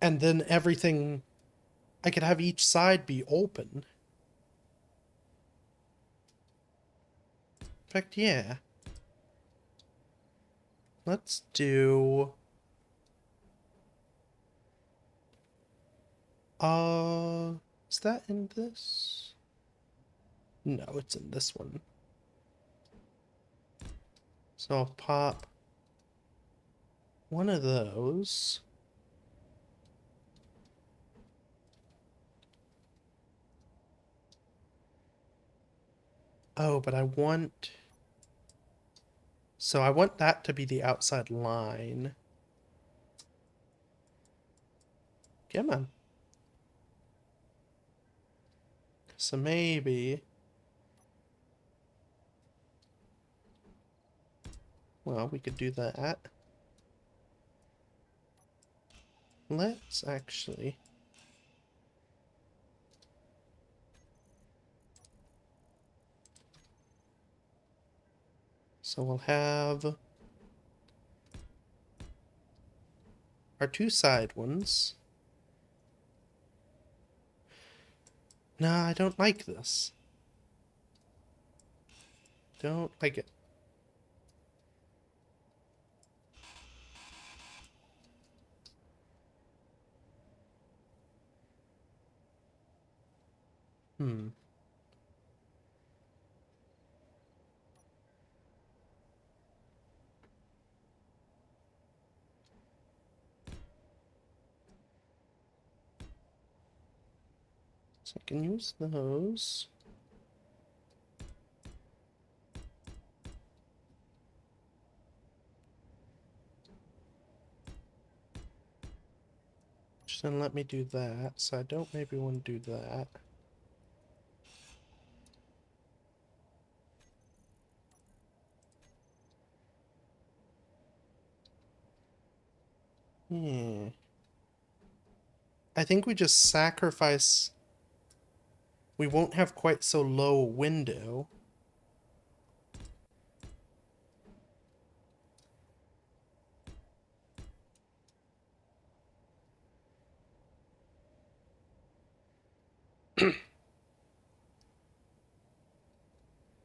and then everything, I could have each side be open. In fact, yeah. Let's do... Is that in this? No, it's in this one. So I'll pop one of those. Oh, but I want... So I want that to be the outside line. Come on. So maybe... Well, we could do that. Let's actually... So we'll have our two side ones. Nah, I don't like this. Don't like it. Hmm. So I can use those. Just didn't let me do that, so I don't maybe want to do that. Yeah. I think we just sacrifice. We won't have quite so low a window.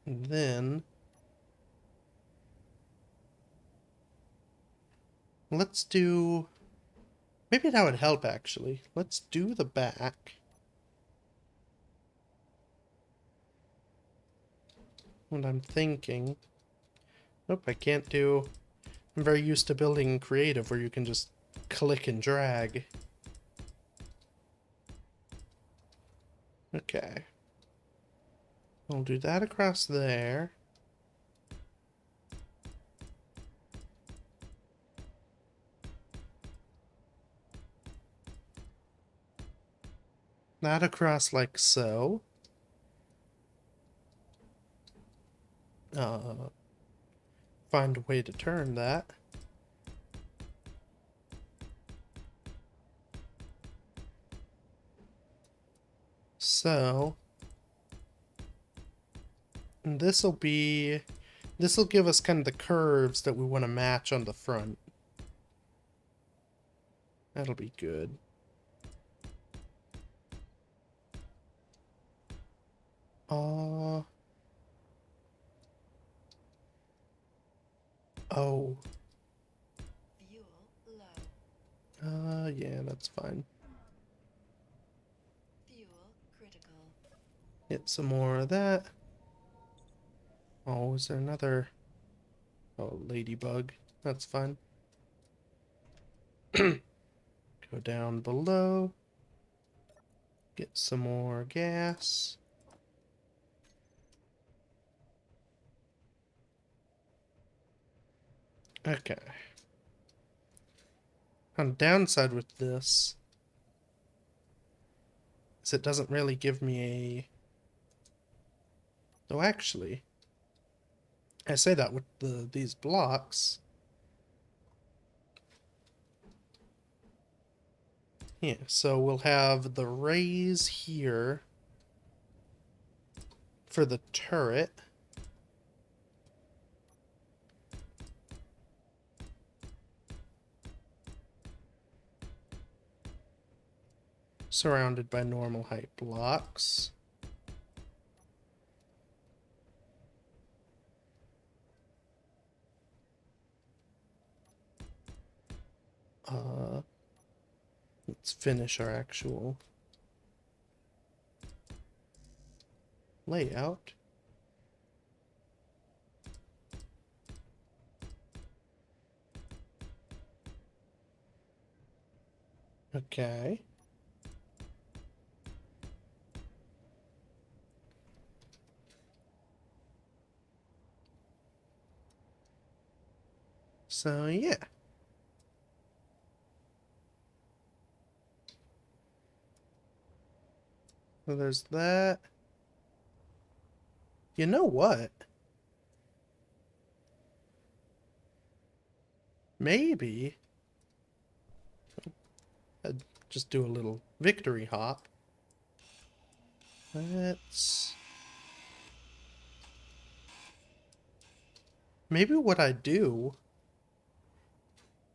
And then let's do. Maybe that would help actually. Let's do the back. What I'm thinking. Nope, I can't do. I'm very used to building creative where you can just click and drag. Okay. I'll do that across there. That across like so. Uh, find a way to turn that. So, this'll give us kind of the curves that we want to match on the front. That'll be good. Uh, oh, Fuel low. yeah, that's fine. Fuel critical. Get some more of that. Oh, is there another? Oh, ladybug. That's fine. Go down below. Get some more gas. Okay. On the downside with this is it doesn't really give me a... Oh, actually, I say that with these blocks. Yeah, so we'll have the rays here for the turret. Surrounded by normal height blocks. Let's finish our actual layout. Okay. So, yeah. So there's that. You know what? Maybe I'd just do a little victory hop. Let's... Maybe what I do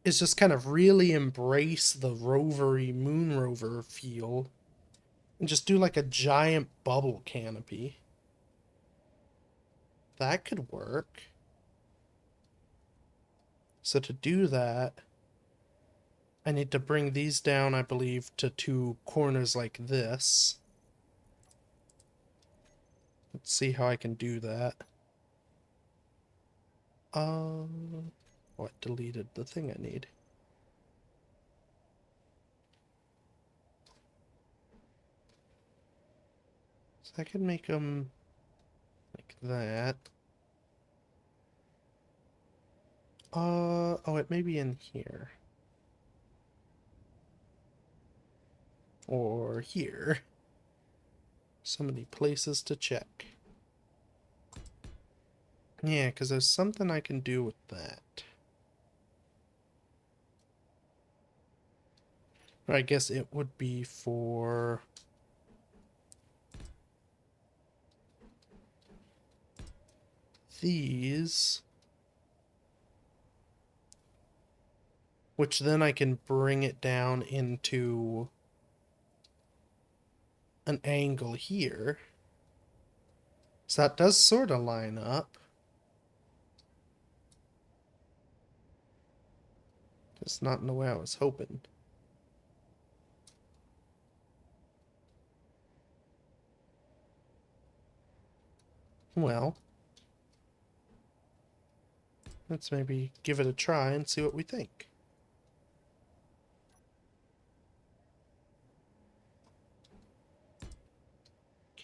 is just kind of really embrace the rovery moon rover feel and just do like a giant bubble canopy. That could work. So to do that, I need to bring these down, I believe, to two corners like this. Let's see how I can do that. Oh, it deleted the thing I need. So I can make them like that. Oh, it may be in here. Or here. So many places to check. Yeah, because there's something I can do with that. Or I guess it would be for these, which then I can bring it down into an angle here. So that does sort of line up. Just not in the way I was hoping. Well, let's maybe give it a try and see what we think.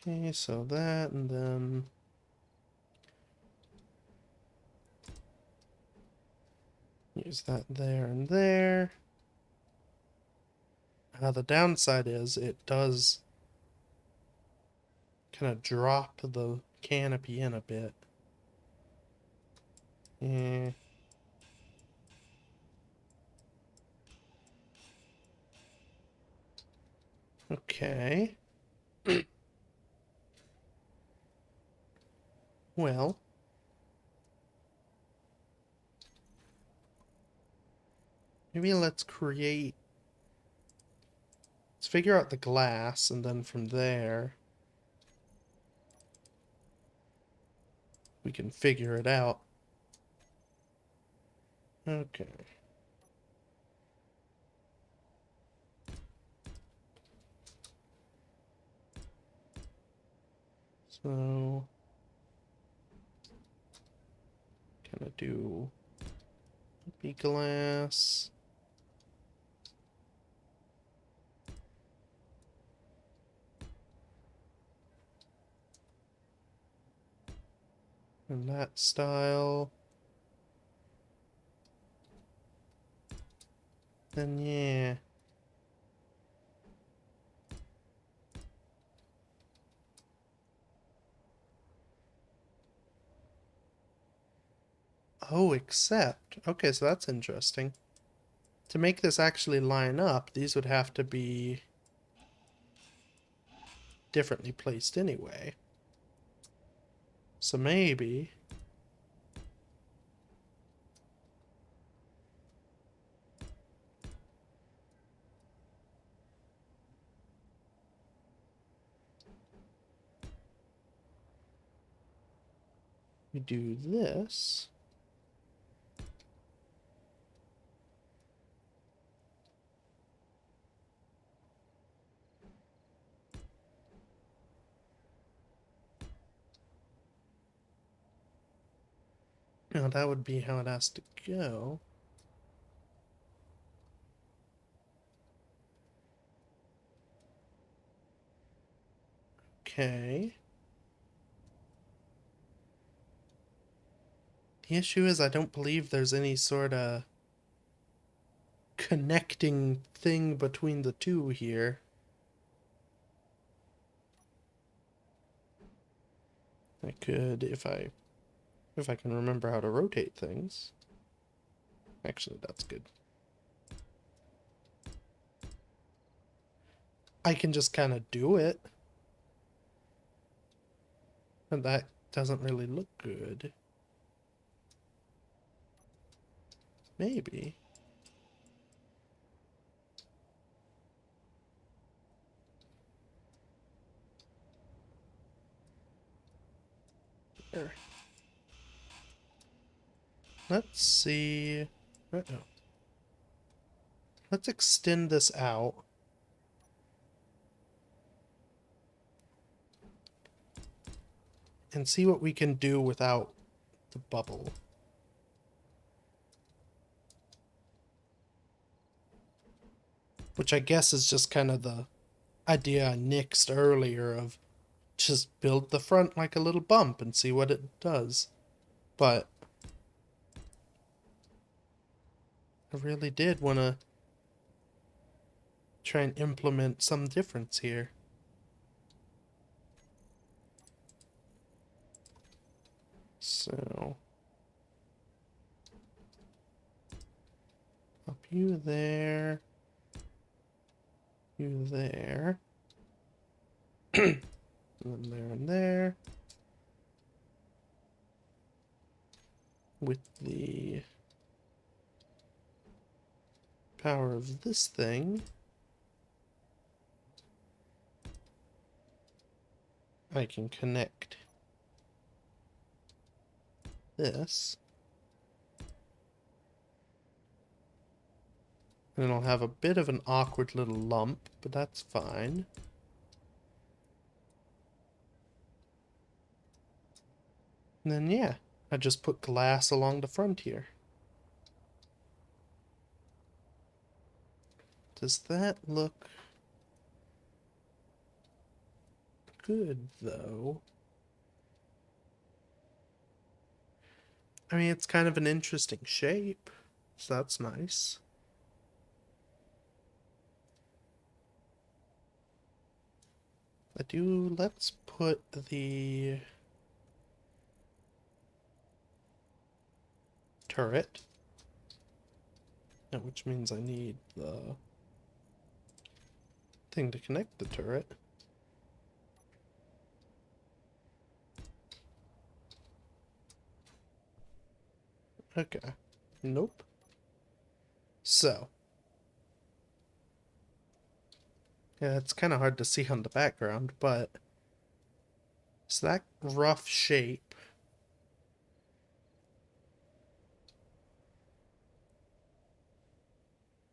Okay, so that, and then use that there and there. The downside is it does kind of drop the canopy in a bit. Yeah. Okay. Well, maybe let's figure out the glass, and then from there we can figure it out. Okay. So, kind of do be glass. In that style. Then yeah. Oh, except. Okay, so that's interesting. To make this actually line up, these would have to be differently placed anyway. So maybe we do this. Now that would be how it has to go. Okay. The issue is I don't believe there's any sort of connecting thing between the two here. I could, if I can remember how to rotate things. Actually, that's good. I can just kind of do it. And that doesn't really look good. Maybe. There. Let's see. Uh-oh. Let's extend this out. and see what we can do without the bubble. Which I guess is just kind of the idea I nixed earlier of just build the front like a little bump and see what it does. But I really did want to try and implement some difference here. So, up you there, you there, and then there and there. With the power of this thing, I can connect this. And it'll have a bit of an awkward little lump, but that's fine. And then, yeah, I just put glass along the front here. Does that look good, though? I mean, it's kind of an interesting shape, so that's nice. Let's put the turret, which means I need the thing to connect the turret. Okay. Nope. So. Yeah, it's kind of hard to see on the background, but it's that rough shape.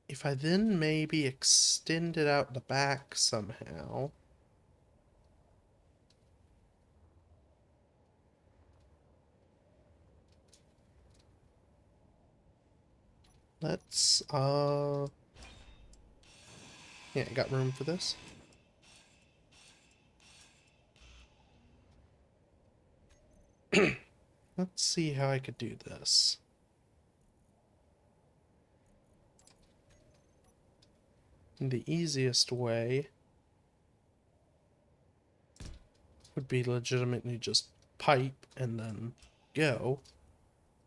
If I then maybe extend it out the back somehow. Let's, yeah, I got room for this. Let's see how I could do this. The easiest way would be legitimately just pipe and then go,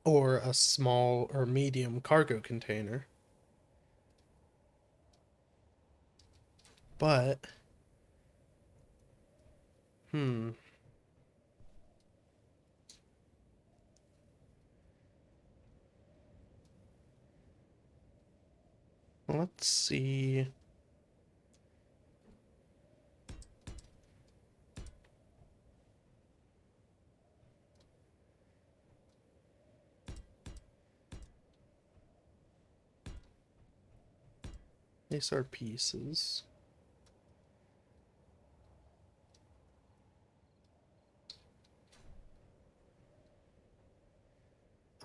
or a small or medium cargo container. But, let's see. These are pieces.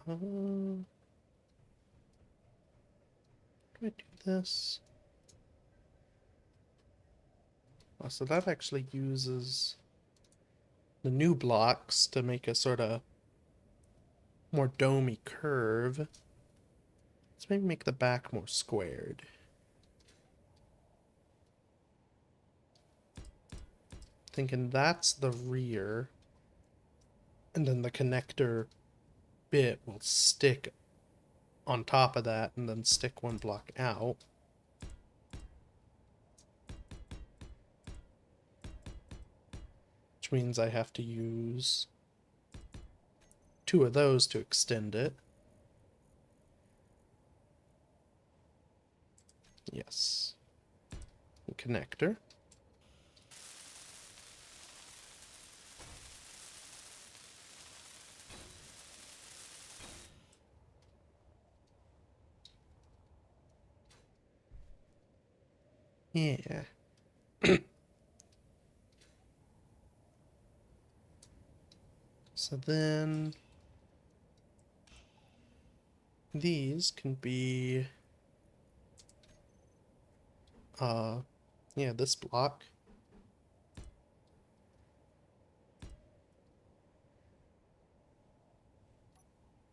Do I do this? Oh, so that actually uses the new blocks to make a sort of more domey curve. Let's maybe make the back more squared. Thinking that's the rear. And then the connector bit will stick on top of that and then stick one block out. Which means I have to use two of those to extend it. Yes. Connector. Yeah. So then these can be, yeah, this block.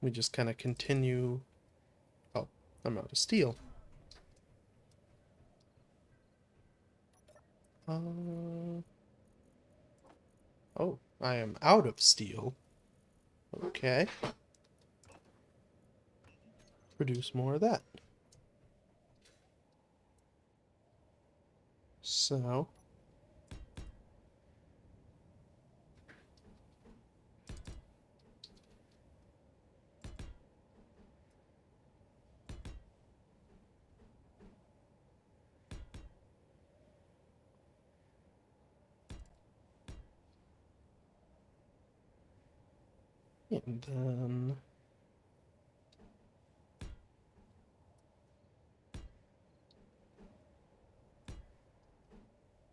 We just kind of continue. Oh, I'm out of steel. Oh, I am out of steel. Okay. Produce more of that. So, and then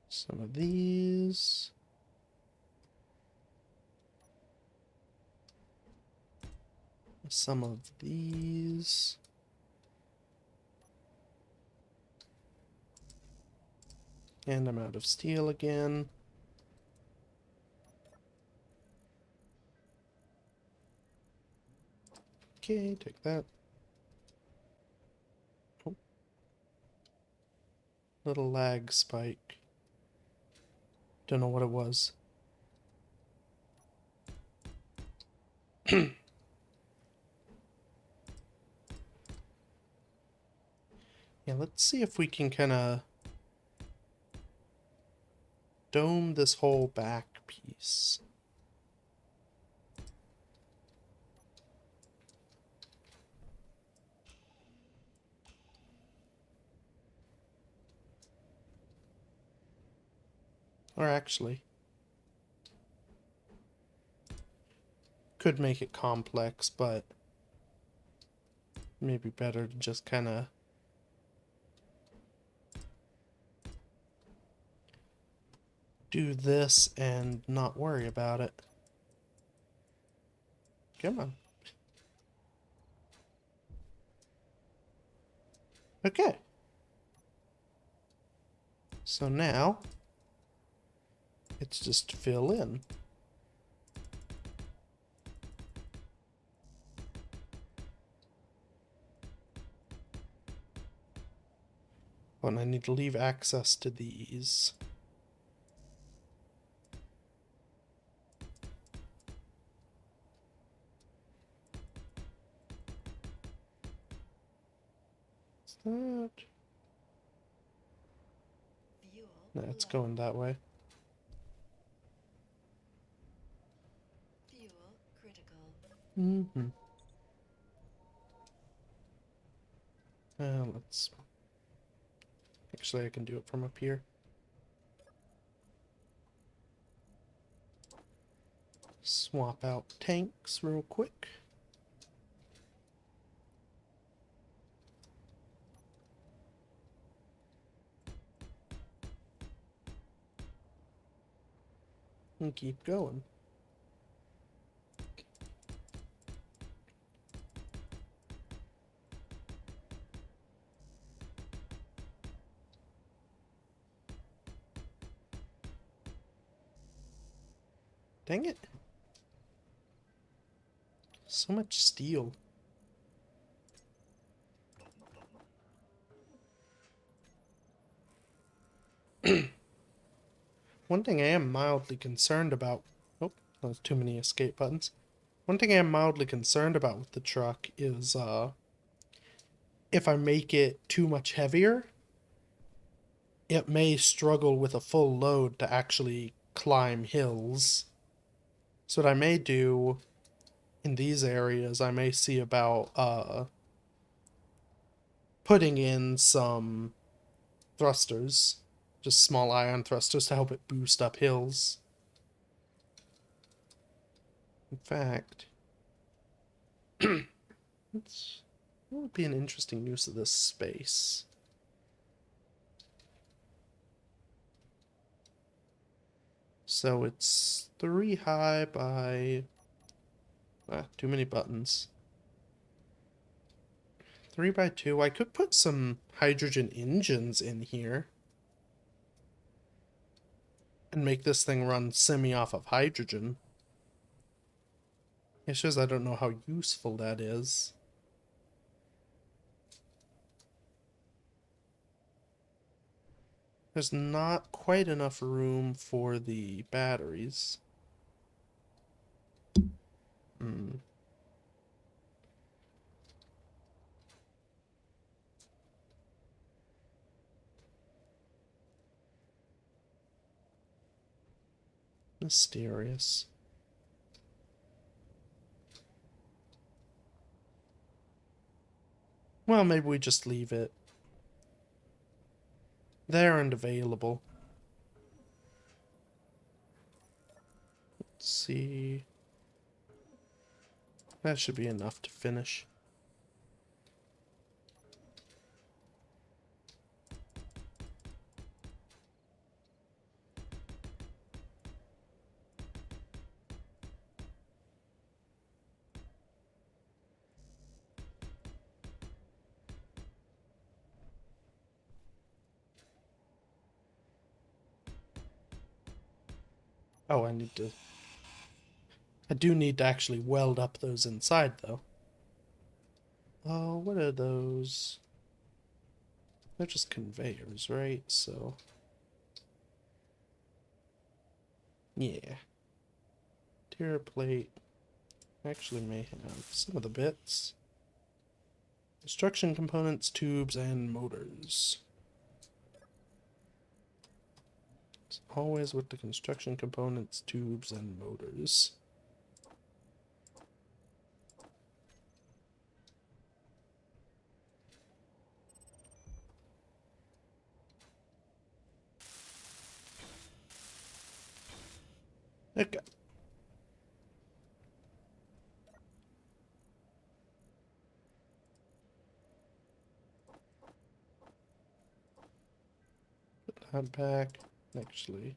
some of these. Some of these. And I'm out of steel again. Okay, take that. Oh, little lag spike. Don't know what it was. Yeah, let's see if we can kind of dome this whole back piece. Or actually, could make it complex, but maybe better to just kind of do this and not worry about it. Come on. Okay. So now, it's just fill in. Oh, and I need to leave access to these. Is that... Fuel No, it's low. going that way. Fuel critical. Mm-hmm. Let's... Actually, I can do it from up here. Swap out tanks real quick. And keep going. Dang it. So much steel. One thing I am mildly concerned about... Oh, there's too many escape buttons. One thing I am mildly concerned about with the truck is, if I make it too much heavier, it may struggle with a full load to actually climb hills. So what I may do in these areas, I may see about, putting in some thrusters. Just small ion thrusters to help it boost up hills. In fact, that would be an interesting use of this space. So it's 3 high by Ah, too many buttons. 3x2. I could put some hydrogen engines in here and make this thing run semi off of hydrogen. It's just I don't know how useful that is. There's not quite enough room for the batteries. Hmm. Mysterious. Well, maybe we just leave it there and available. Let's see. That should be enough to finish. Oh, I do need to actually weld up those inside, though. Oh, what are those? They're just conveyors, right? So, yeah. Tier plate actually may have some of the bits. Construction components, tubes, and motors. It's always with the construction components, tubes, and motors. Okay. Put that back. Actually,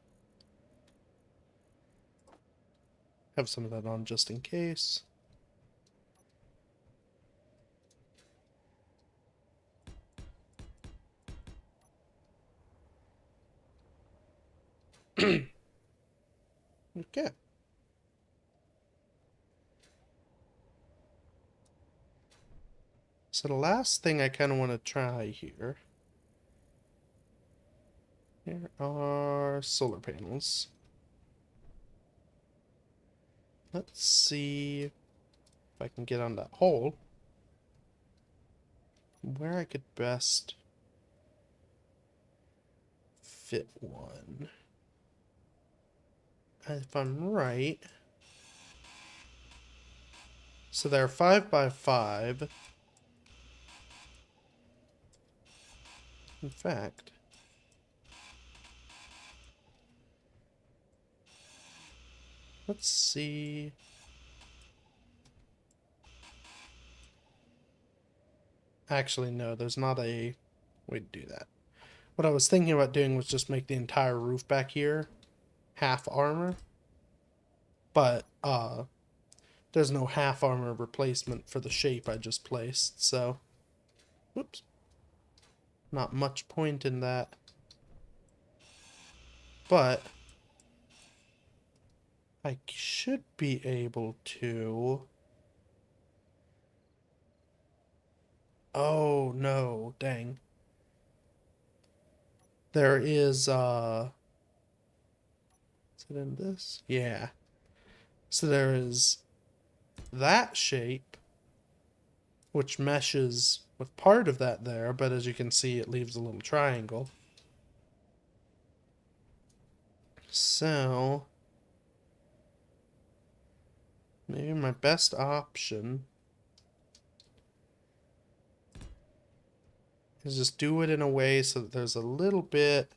have some of that on just in case. Okay. So the last thing I kind of want to try here. Here are solar panels. Let's see if I can get on that hole. Where I could best fit one. If I'm right. So they're 5x5. In fact, let's see. Actually, no, there's not a way to do that. What I was thinking about doing was just make the entire roof back here half armor. But, there's no half armor replacement for the shape I just placed, so. Whoops. Not much point in that. But I should be able to. Oh no, dang. There is it in this? Yeah. So there is that shape, which meshes with part of that there, but as you can see, it leaves a little triangle. So maybe my best option is just do it in a way so that there's a little bit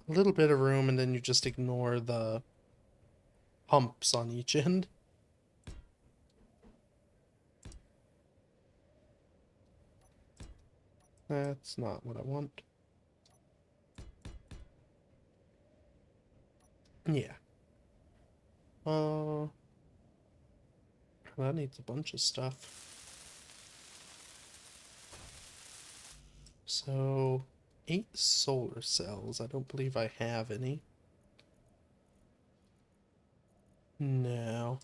of room, and then you just ignore the humps on each end. That's not what I want. Yeah. Uh, that needs a bunch of stuff. So, 8 solar cells. I don't believe I have any. No.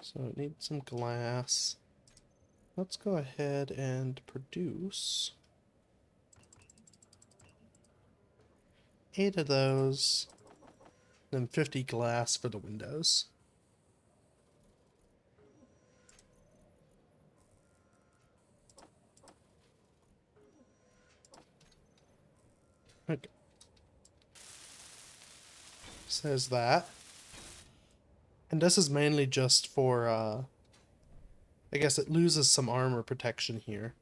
So it needs some glass. Let's go ahead and produce 8 of those, then 50 glass for the windows. Okay. Says that. And this is mainly just for, I guess it loses some armor protection here.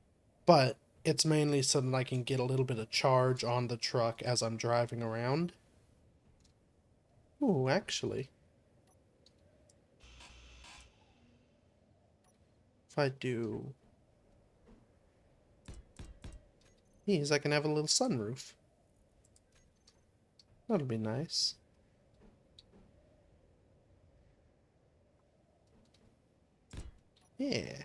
But it's mainly so that I can get a little bit of charge on the truck as I'm driving around. Ooh, actually. If I do these, I can have a little sunroof. That'll be nice. Yeah.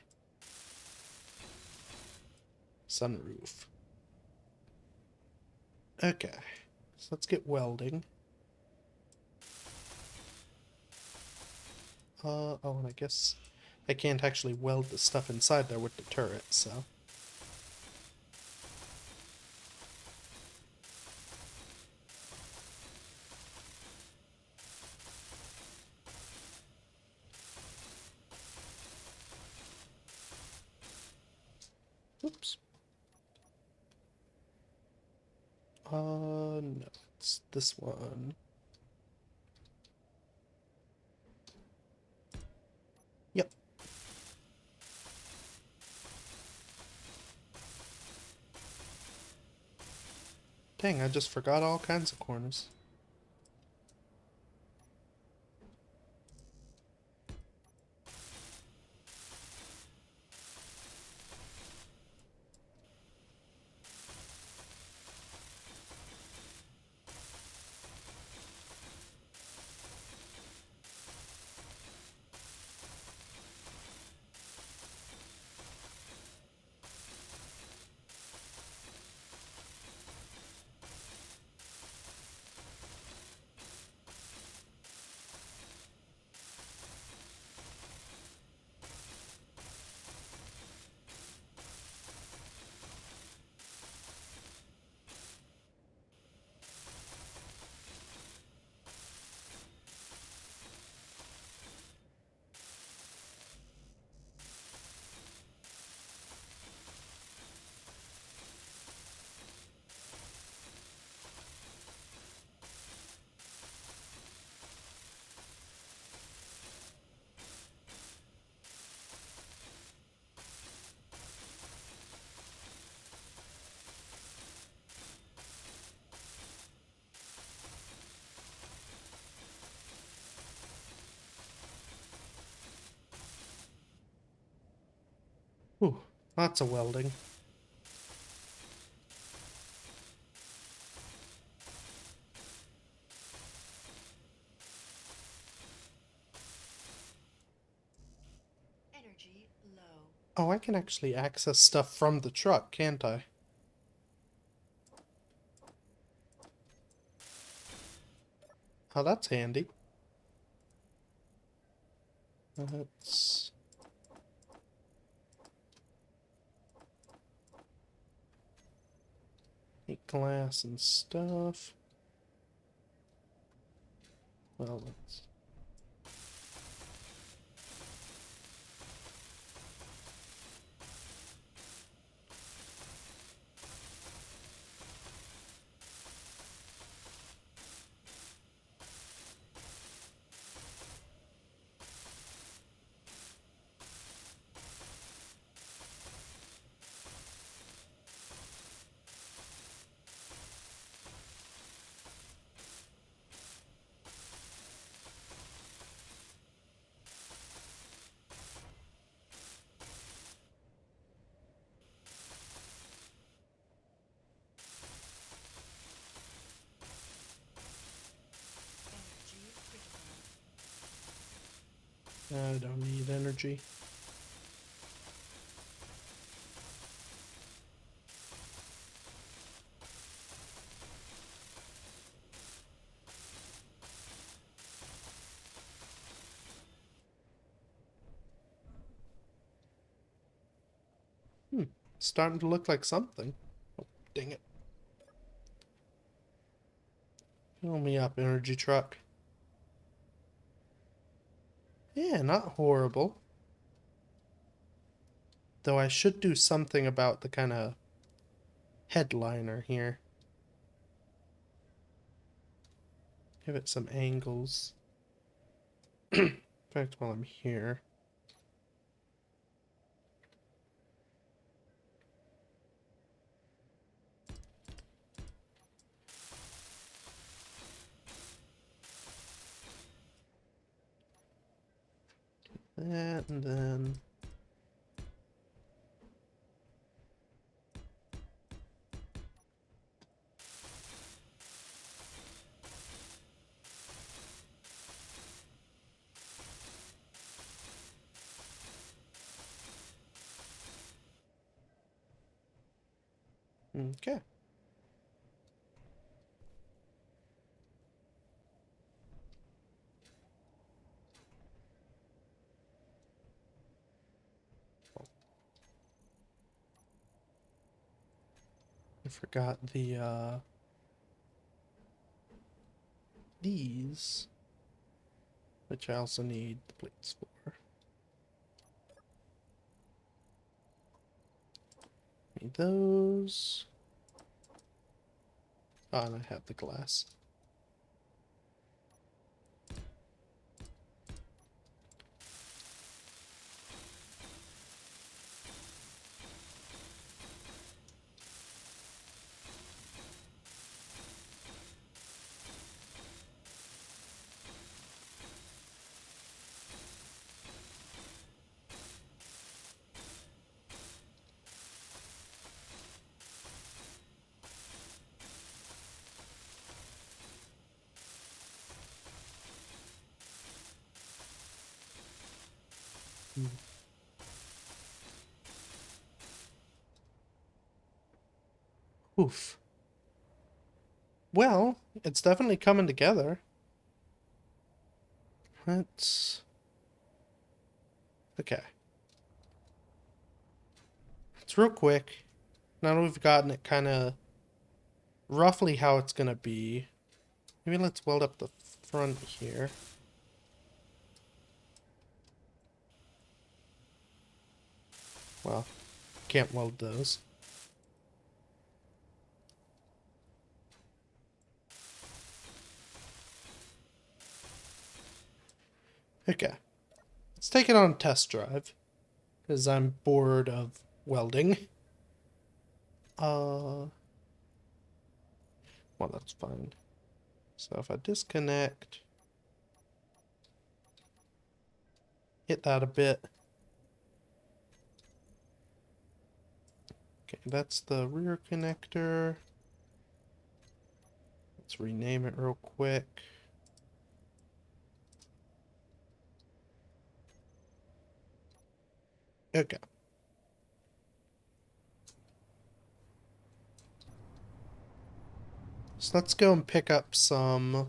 Sunroof. Okay. So let's get welding. Oh, and I guess I can't actually weld the stuff inside there with the turret, so. Oops. No, it's this one. Yep. Dang, I just forgot all kinds of corners. Ooh, lots of welding. Energy low. Oh, I can actually access stuff from the truck, can't I? Oh, that's handy. Let's... Make glass and stuff. Well, let's... I don't need energy. Starting to look like something. Oh, dang it. Fill me up, energy truck. Yeah, not horrible. Though I should do something about the kind of headliner here. Give it some angles. In fact, while I'm here. That and then... Okay. I forgot the, these, which I also need the plates for. Need those. Oh, and I have the glass. Mm. Oof. Well, it's definitely coming together. Let's... Okay. It's real quick. Now that we've gotten it kind of roughly how it's going to be, maybe let's weld up the front here. Well, can't weld those. Okay. Let's take it on a test drive. Because I'm bored of welding. Well, that's fine. So if I disconnect, hit that a bit. Okay, that's the rear connector. Let's rename it real quick. Okay. So let's go and pick up some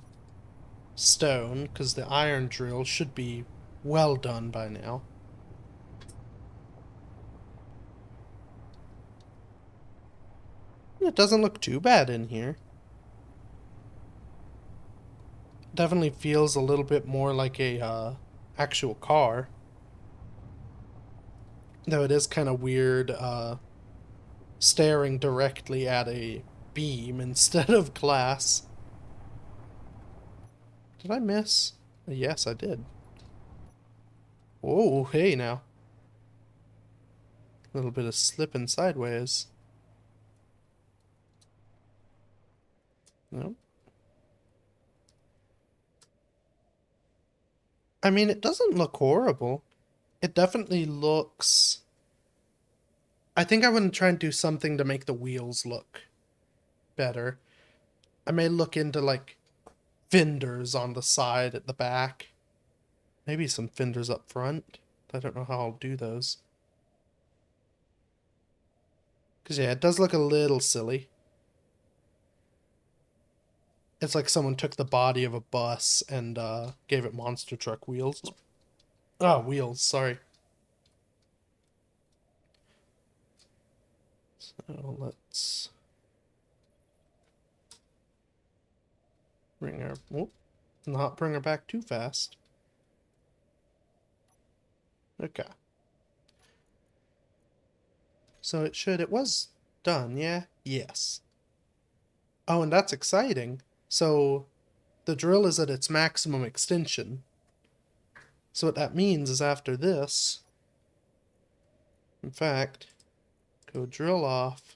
stone, because the iron drill should be well done by now. It doesn't look too bad in here. Definitely feels a little bit more like a actual car. Though it is kind of weird staring directly at a beam instead of glass. Did I miss? Yes, I did. Oh, hey now. A little bit of slipping sideways. No. I mean, it doesn't look horrible. It definitely looks... I think I want to try and do something to make the wheels look better. I may look into, like, fenders on the side at the back. maybe some fenders up front. I don't know how I'll do those. Because, yeah, it does look a little silly. It's like someone took the body of a bus and gave it monster truck wheels. Oh, wheels, sorry. So let's bring her... Whoop, not bring her back too fast. Okay. So it was done, yeah? Yes. Oh, and that's exciting. So the drill is at its maximum extension. So what that means is after this, in fact, go drill off,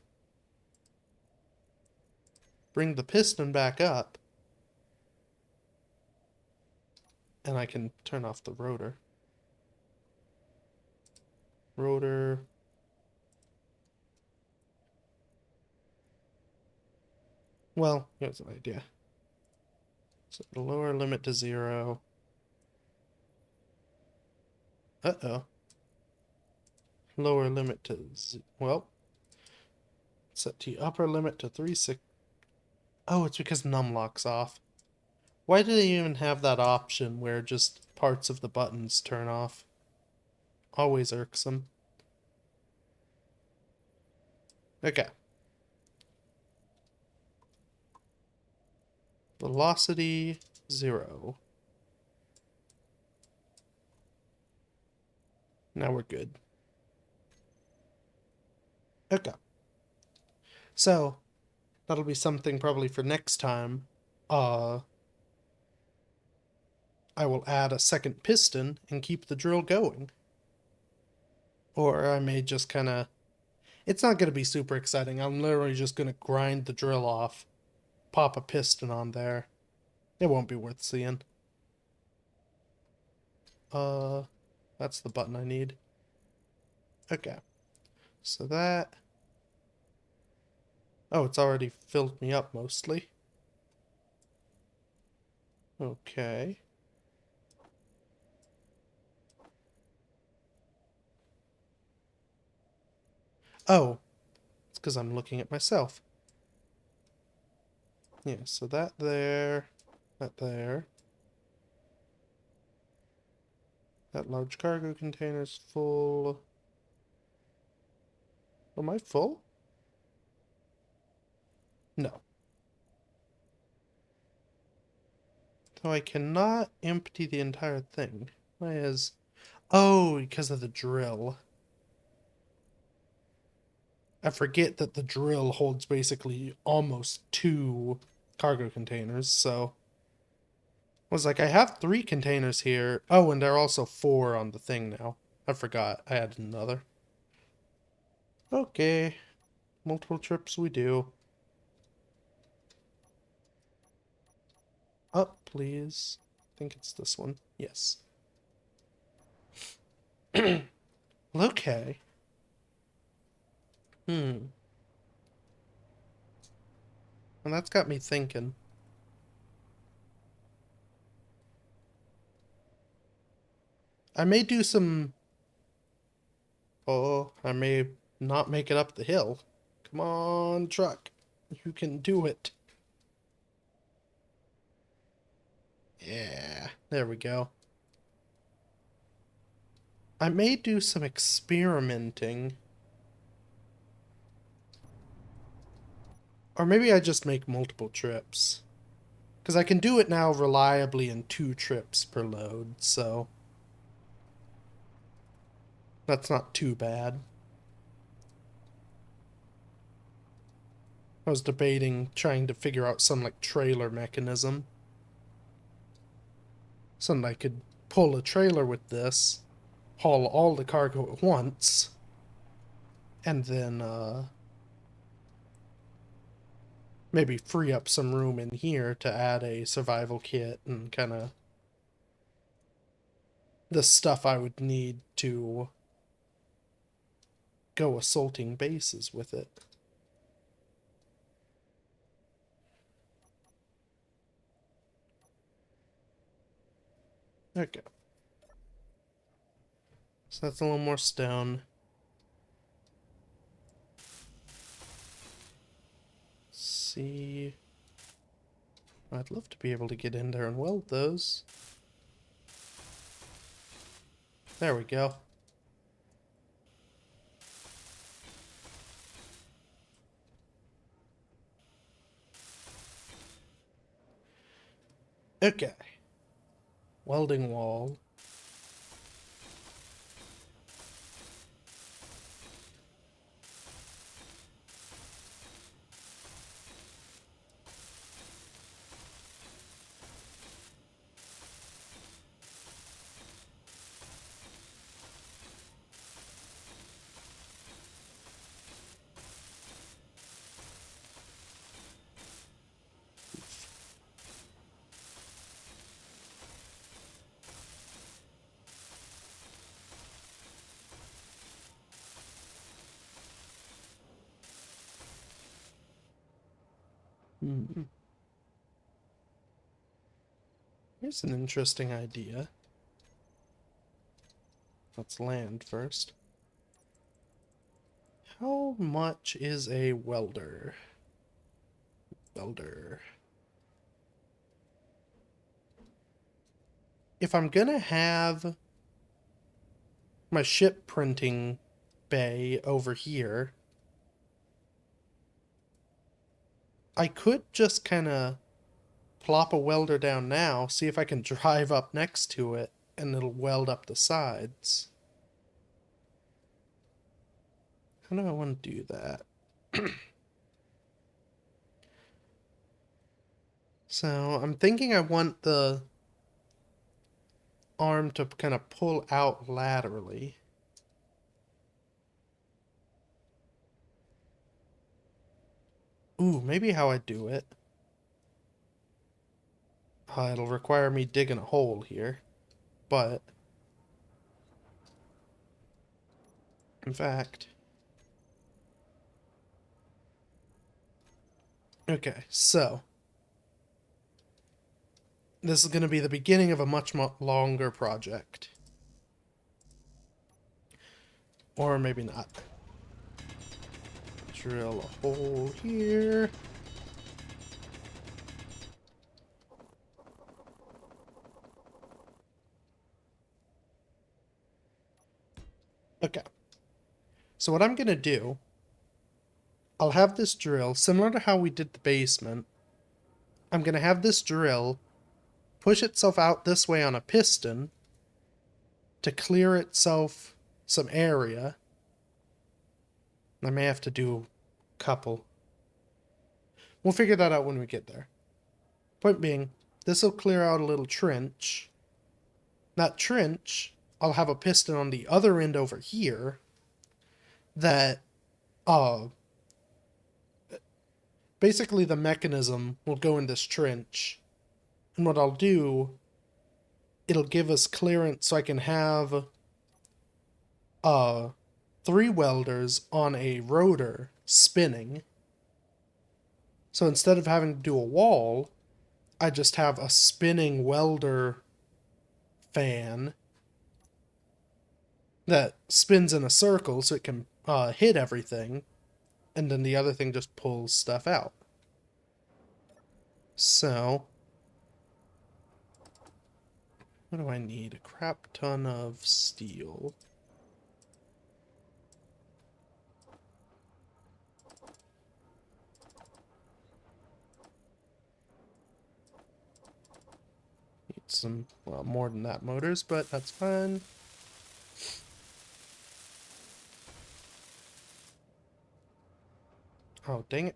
bring the piston back up, and I can turn off the rotor. Rotor. Well, here's an idea. Set the lower limit to 0. Uh-oh. Lower limit to... Well, set the upper limit to 360. Oh, it's because numlock's off. Why do they even have that option where just parts of the buttons turn off? Always irksome. Okay. Velocity 0. Now we're good. Okay. So, that'll be something probably for next time. I will add a second piston and keep the drill going. Or I may just kind of... It's not going to be super exciting. I'm literally just going to grind the drill off, pop a piston on there. It won't be worth seeing. That's the button I need. Okay. So that... Oh, it's already filled me up mostly. Okay. Oh, it's because I'm looking at myself. Yeah, so that there, that there. That large cargo container's full. Am I full? No. So I cannot empty the entire thing. Why is... Oh, because of the drill. I forget that the drill holds basically almost 2 cargo containers, so... I was like, I have 3 containers here. Oh, and there are also 4 on the thing now. I forgot I added another. Okay. Multiple trips we do. Up, please. I think it's this one. Yes. Okay. And that's got me thinking. I may do some... Oh, I may not make it up the hill. Come on, truck. You can do it. Yeah, there we go. I may do some experimenting. Or maybe I just make multiple trips. Because I can do it now reliably in 2 trips per load, so... That's not too bad. I was debating trying to figure out some, like, trailer mechanism. Something I could pull a trailer with this, haul all the cargo at once, and then, maybe free up some room in here to add a survival kit and kind of the stuff I would need to go assaulting bases with it. Okay. So that's a little more stone. Let's see. I'd love to be able to get in there and weld those. There we go. Okay. Welding wall. Hmm. Here's an interesting idea. Let's land first. How much is a welder? Welder. If I'm gonna have my ship printing bay over here, I could just kind of plop a welder down now, see if I can drive up next to it, and it'll weld up the sides. How do I want to do that? So I'm thinking I want the arm to kind of pull out laterally. Ooh, maybe how I do it. It'll require me digging a hole here, but in fact, okay, so this is going to be the beginning of a much longer project. Or maybe not. Drill a hole here. Okay. So what I'm going to do, I'll have this drill, similar to how we did the basement. I'm going to have this drill push itself out this way on a piston to clear itself some area. I may have to do a couple. We'll figure that out when we get there. Point being, this will clear out a little trench. That trench, I'll have a piston on the other end over here that, basically the mechanism will go in this trench. And what I'll do, it'll give us clearance so I can have, 3 welders on a rotor spinning. So instead of having to do a wall, I just have a spinning welder fan that spins in a circle so it can hit everything, and then the other thing just pulls stuff out. So, what do I need? A crap ton of steel. Need some, well, more than that motors, but that's fine. Oh, dang it.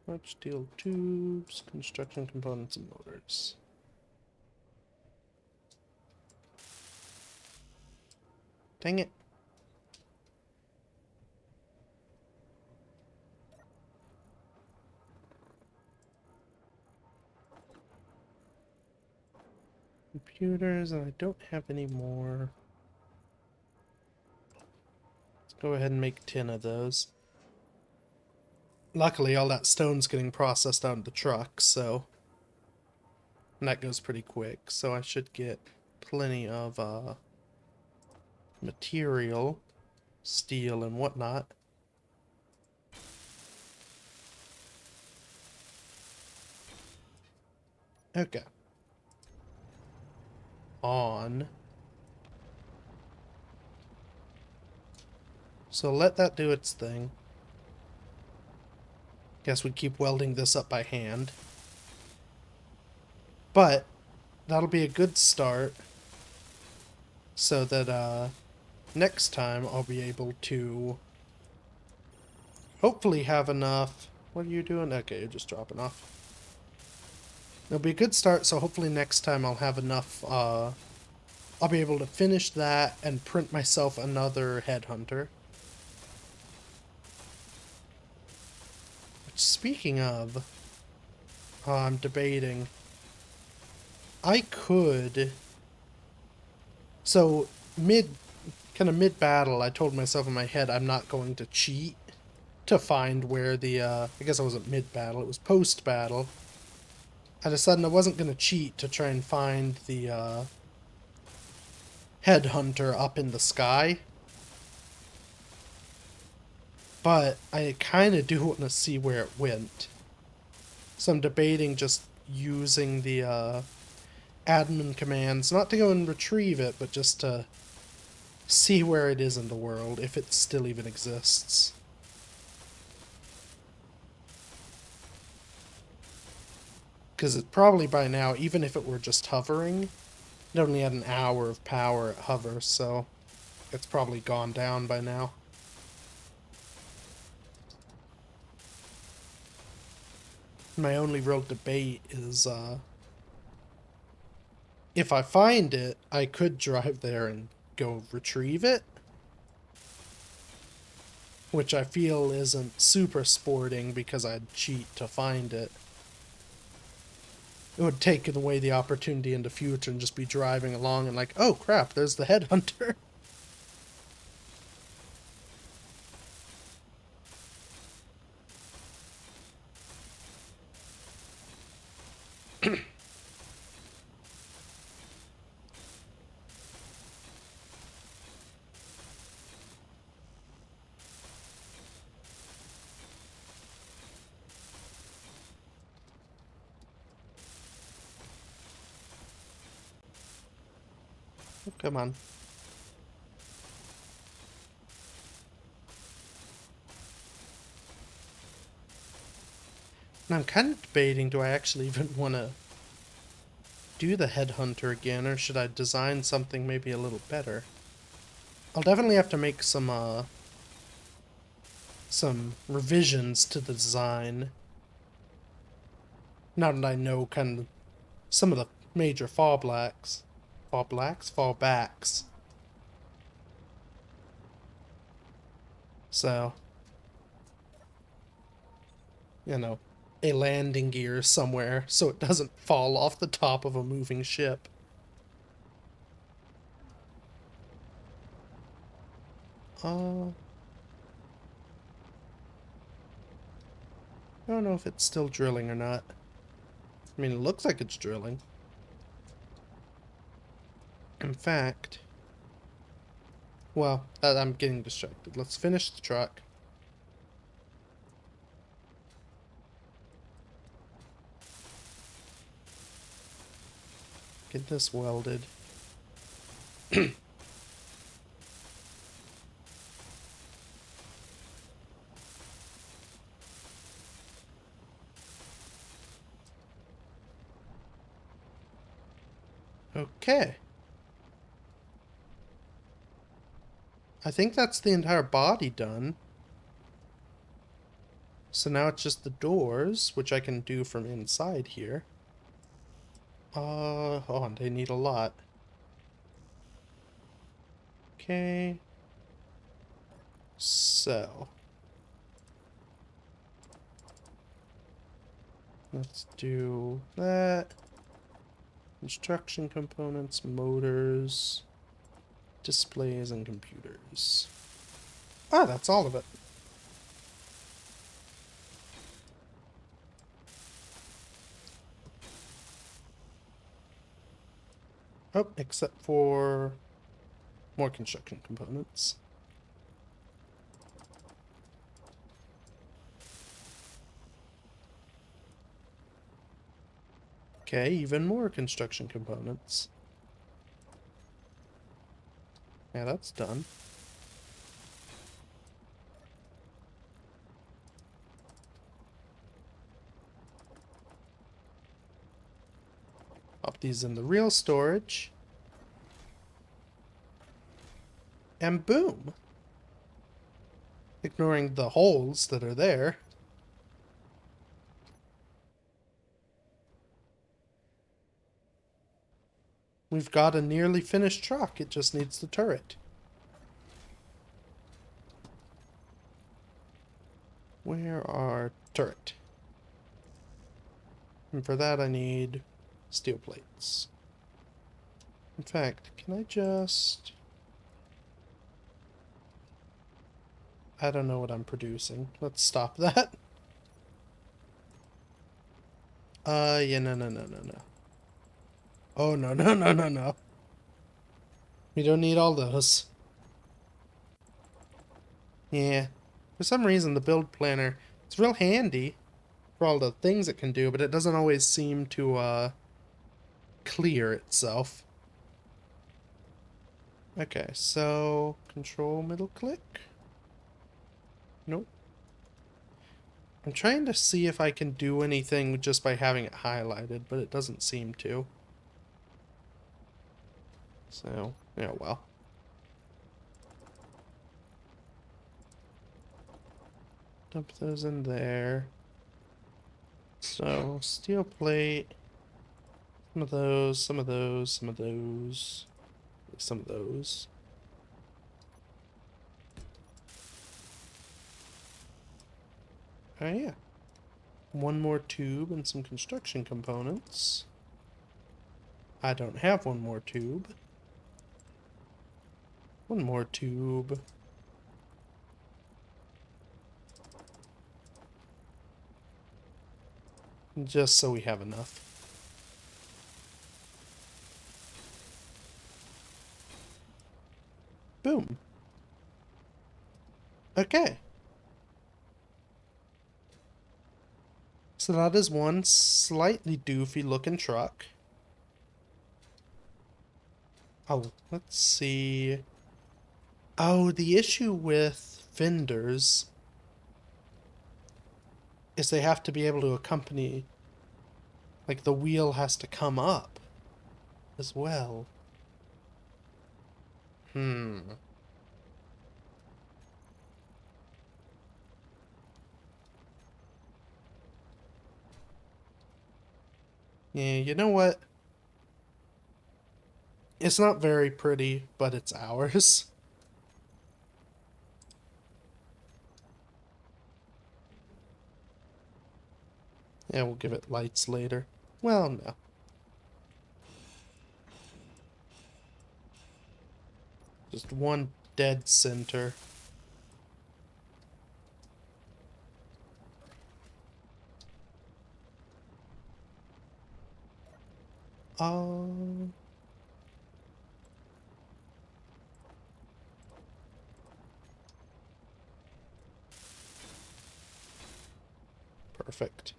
Large steel tubes, construction components, and motors. Dang it. Computers, and I don't have any more. Let's go ahead and make 10 of those. Luckily, all that stone's getting processed out of the truck, so... And that goes pretty quick, so I should get plenty of, material, steel and whatnot. Okay. On. So let that do its thing. Guess we keep welding this up by hand. But that'll be a good start so that next time I'll be able to hopefully have enough. What are you doing? Okay, you're just dropping off. It'll be a good start, so hopefully next time I'll have enough, I'll be able to finish that and print myself another headhunter. Which, speaking of, I'm debating. I could... So, kind of mid-battle, I told myself in my head I'm not going to cheat to find where the, I guess I wasn't mid-battle, it was post-battle. I decided I wasn't going to cheat to try and find the, headhunter up in the sky. But I kind of do want to see where it went. So I'm debating just using the, admin commands, not to go and retrieve it, but just to see where it is in the world, if it still even exists. Because it probably by now, even if it were just hovering, it only had an hour of power at hover, so it's probably gone down by now. My only real debate is, if I find it, I could drive there and go retrieve it. Which I feel isn't super sporting because I'd cheat to find it. It would take away the opportunity in the future and just be driving along and like, oh crap, there's the headhunter. Oh, come on. And I'm kind of debating, do I actually even want to do the headhunter again, or should I design something maybe a little better? I'll definitely have to make some revisions to the design. Now that I know kind of some of the major fallbacks. Fallbacks? So, you know, a landing gear somewhere so it doesn't fall off the top of a moving ship. I don't know if it's still drilling or not. I mean, it looks like it's drilling. In fact, well, I'm getting distracted. Let's finish the truck. Get this welded. Okay. I think that's the entire body done. So now it's just the doors, which I can do from inside here. Oh, they need a lot. Okay. So. Let's do that. Construction components, motors, displays, and computers. Ah, that's all of it. Oh, except for more construction components. Okay, even more construction components. Yeah, that's done. Pop these in the real storage. And boom! Ignoring the holes that are there. We've got a nearly finished truck. It just needs the turret. Where are turret? And for that I need steel plates. In fact, can I just... I don't know what I'm producing. Let's stop that. Yeah, no, no, no, no, no. Oh, no, no, no, no, no. We don't need all those. Yeah. For some reason, the build planner, it's real handy for all the things it can do, but it doesn't always seem to, clear itself. Okay, so control middle click. Nope. I'm trying to see if I can do anything just by having it highlighted, but it doesn't seem to. So, yeah, well. Dump those in there. So, steel plate. Some of those, some of those, some of those. Some of those. Oh, yeah. One more tube and some construction components. I don't have one more tube. One more tube. Just so we have enough. Boom. Okay. So that is one slightly doofy looking truck. Oh, let's see. Oh, the issue with fenders is they have to be able to accompany, like the wheel has to come up as well. Hmm. Yeah, you know what? It's not very pretty, but it's ours. Yeah, we'll give it lights later. Well, no. Just one dead center. Uh, Perfect.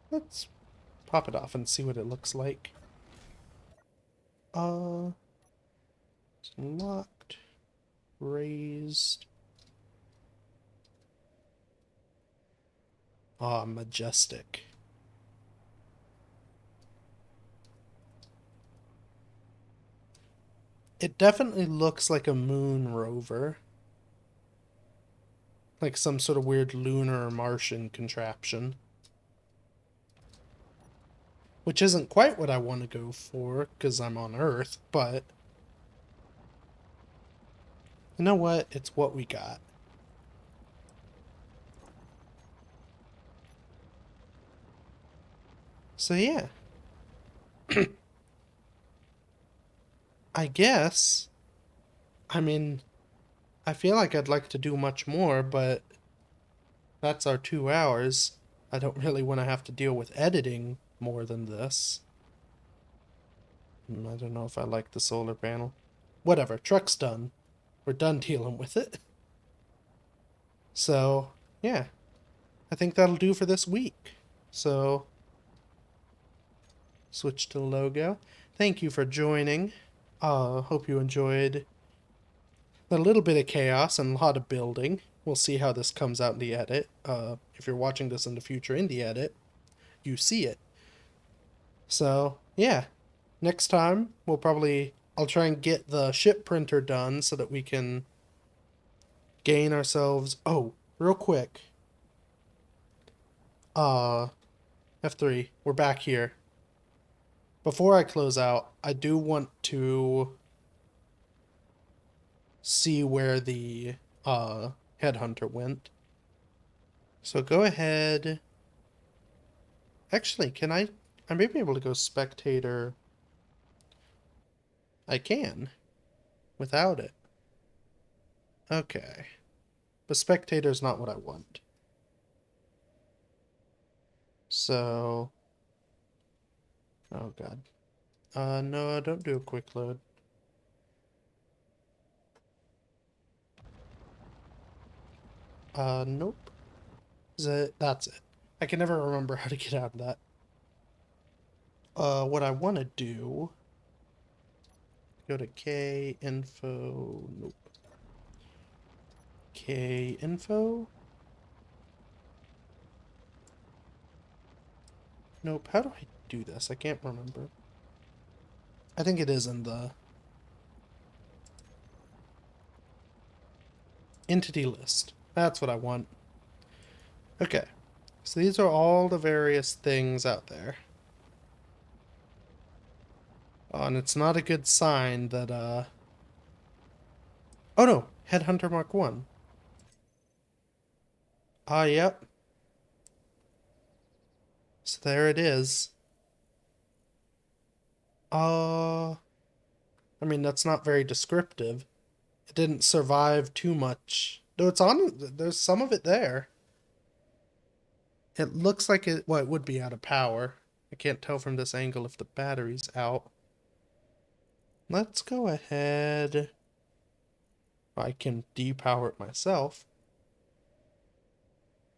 Let's pop it off and see what it looks like. It's locked, raised. Ah, majestic. It definitely looks like a moon rover. Like some sort of weird lunar or Martian contraption. Which isn't quite what I want to go for, because I'm on Earth, but... You know what? It's what we got. So yeah. I guess... I mean... I feel like I'd like to do much more, but that's our 2 hours. I don't really want to have to deal with editing more than this. I don't know if I like the solar panel. Whatever, truck's done. We're done dealing with it. So, yeah, I think that'll do for this week. So, switch to the logo. Thank you for joining. Hope you enjoyed a little bit of chaos and a lot of building. We'll see how this comes out in the edit. If you're watching this in the future in the edit, you see it. So, yeah. Next time, I'll try and get the ship printer done so that we can gain ourselves. Oh, real quick. Uh, F3, we're back here. Before I close out, I do want to see where the headhunter went. So go ahead. Actually, I may be able to go spectator. I can without it. Okay. But spectator's not what I want. So, oh god. No, don't do a quick load. Nope. That's it. I can never remember how to get out of that. What I want to do, go to K info. Nope. K info. Nope. How do I do this? I can't remember. I think it is in the entity list. That's what I want. Okay. So these are all the various things out there. Oh, and it's not a good sign that, oh no! Headhunter Mark 1. Ah, yep. So there it is. I mean, that's not very descriptive. It didn't survive too much. Though there's some of it there. It looks like well, it would be out of power. I can't tell from this angle if the battery's out. Let's go ahead. I can depower it myself.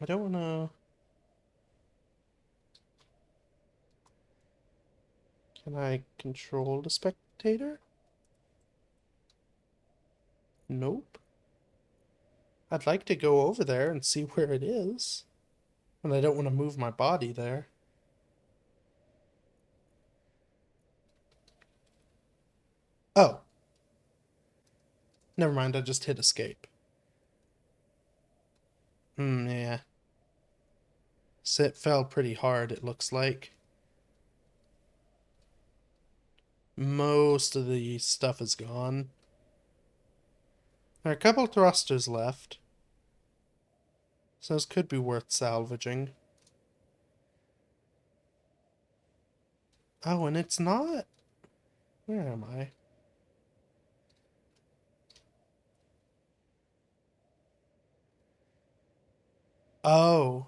I don't want to... Can I control the spectator? Nope. I'd like to go over there and see where it is. And I don't want to move my body there. Oh. Never mind, I just hit escape. Yeah. So it fell pretty hard, it looks like. Most of the stuff is gone. There are a couple thrusters left. So those could be worth salvaging. Oh, and it's not... Where am I? Oh.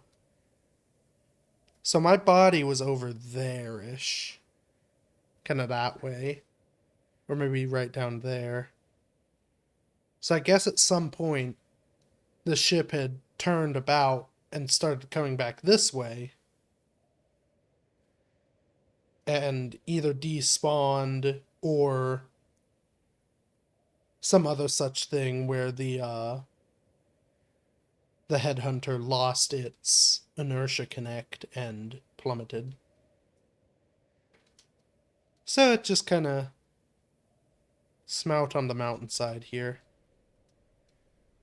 So my body was over there-ish. Kind of that way. Or maybe right down there. So I guess at some point, the ship had turned about and started coming back this way. And either despawned or some other such thing where the headhunter lost its inertia connect and plummeted. So it just kind of smout on the mountainside here.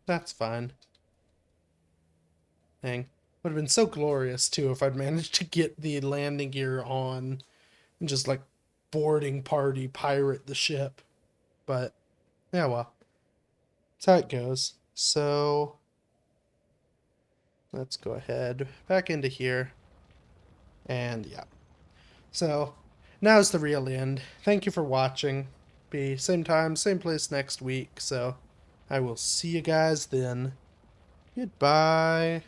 That's fine. Dang. Would have been so glorious, too, if I'd managed to get the landing gear on and just, like, boarding party pirate the ship. But, yeah, well. That's how it goes. So, let's go ahead back into here. And, yeah. So, now's the real end. Thank you for watching. Be same time, same place next week, so I will see you guys then. Goodbye.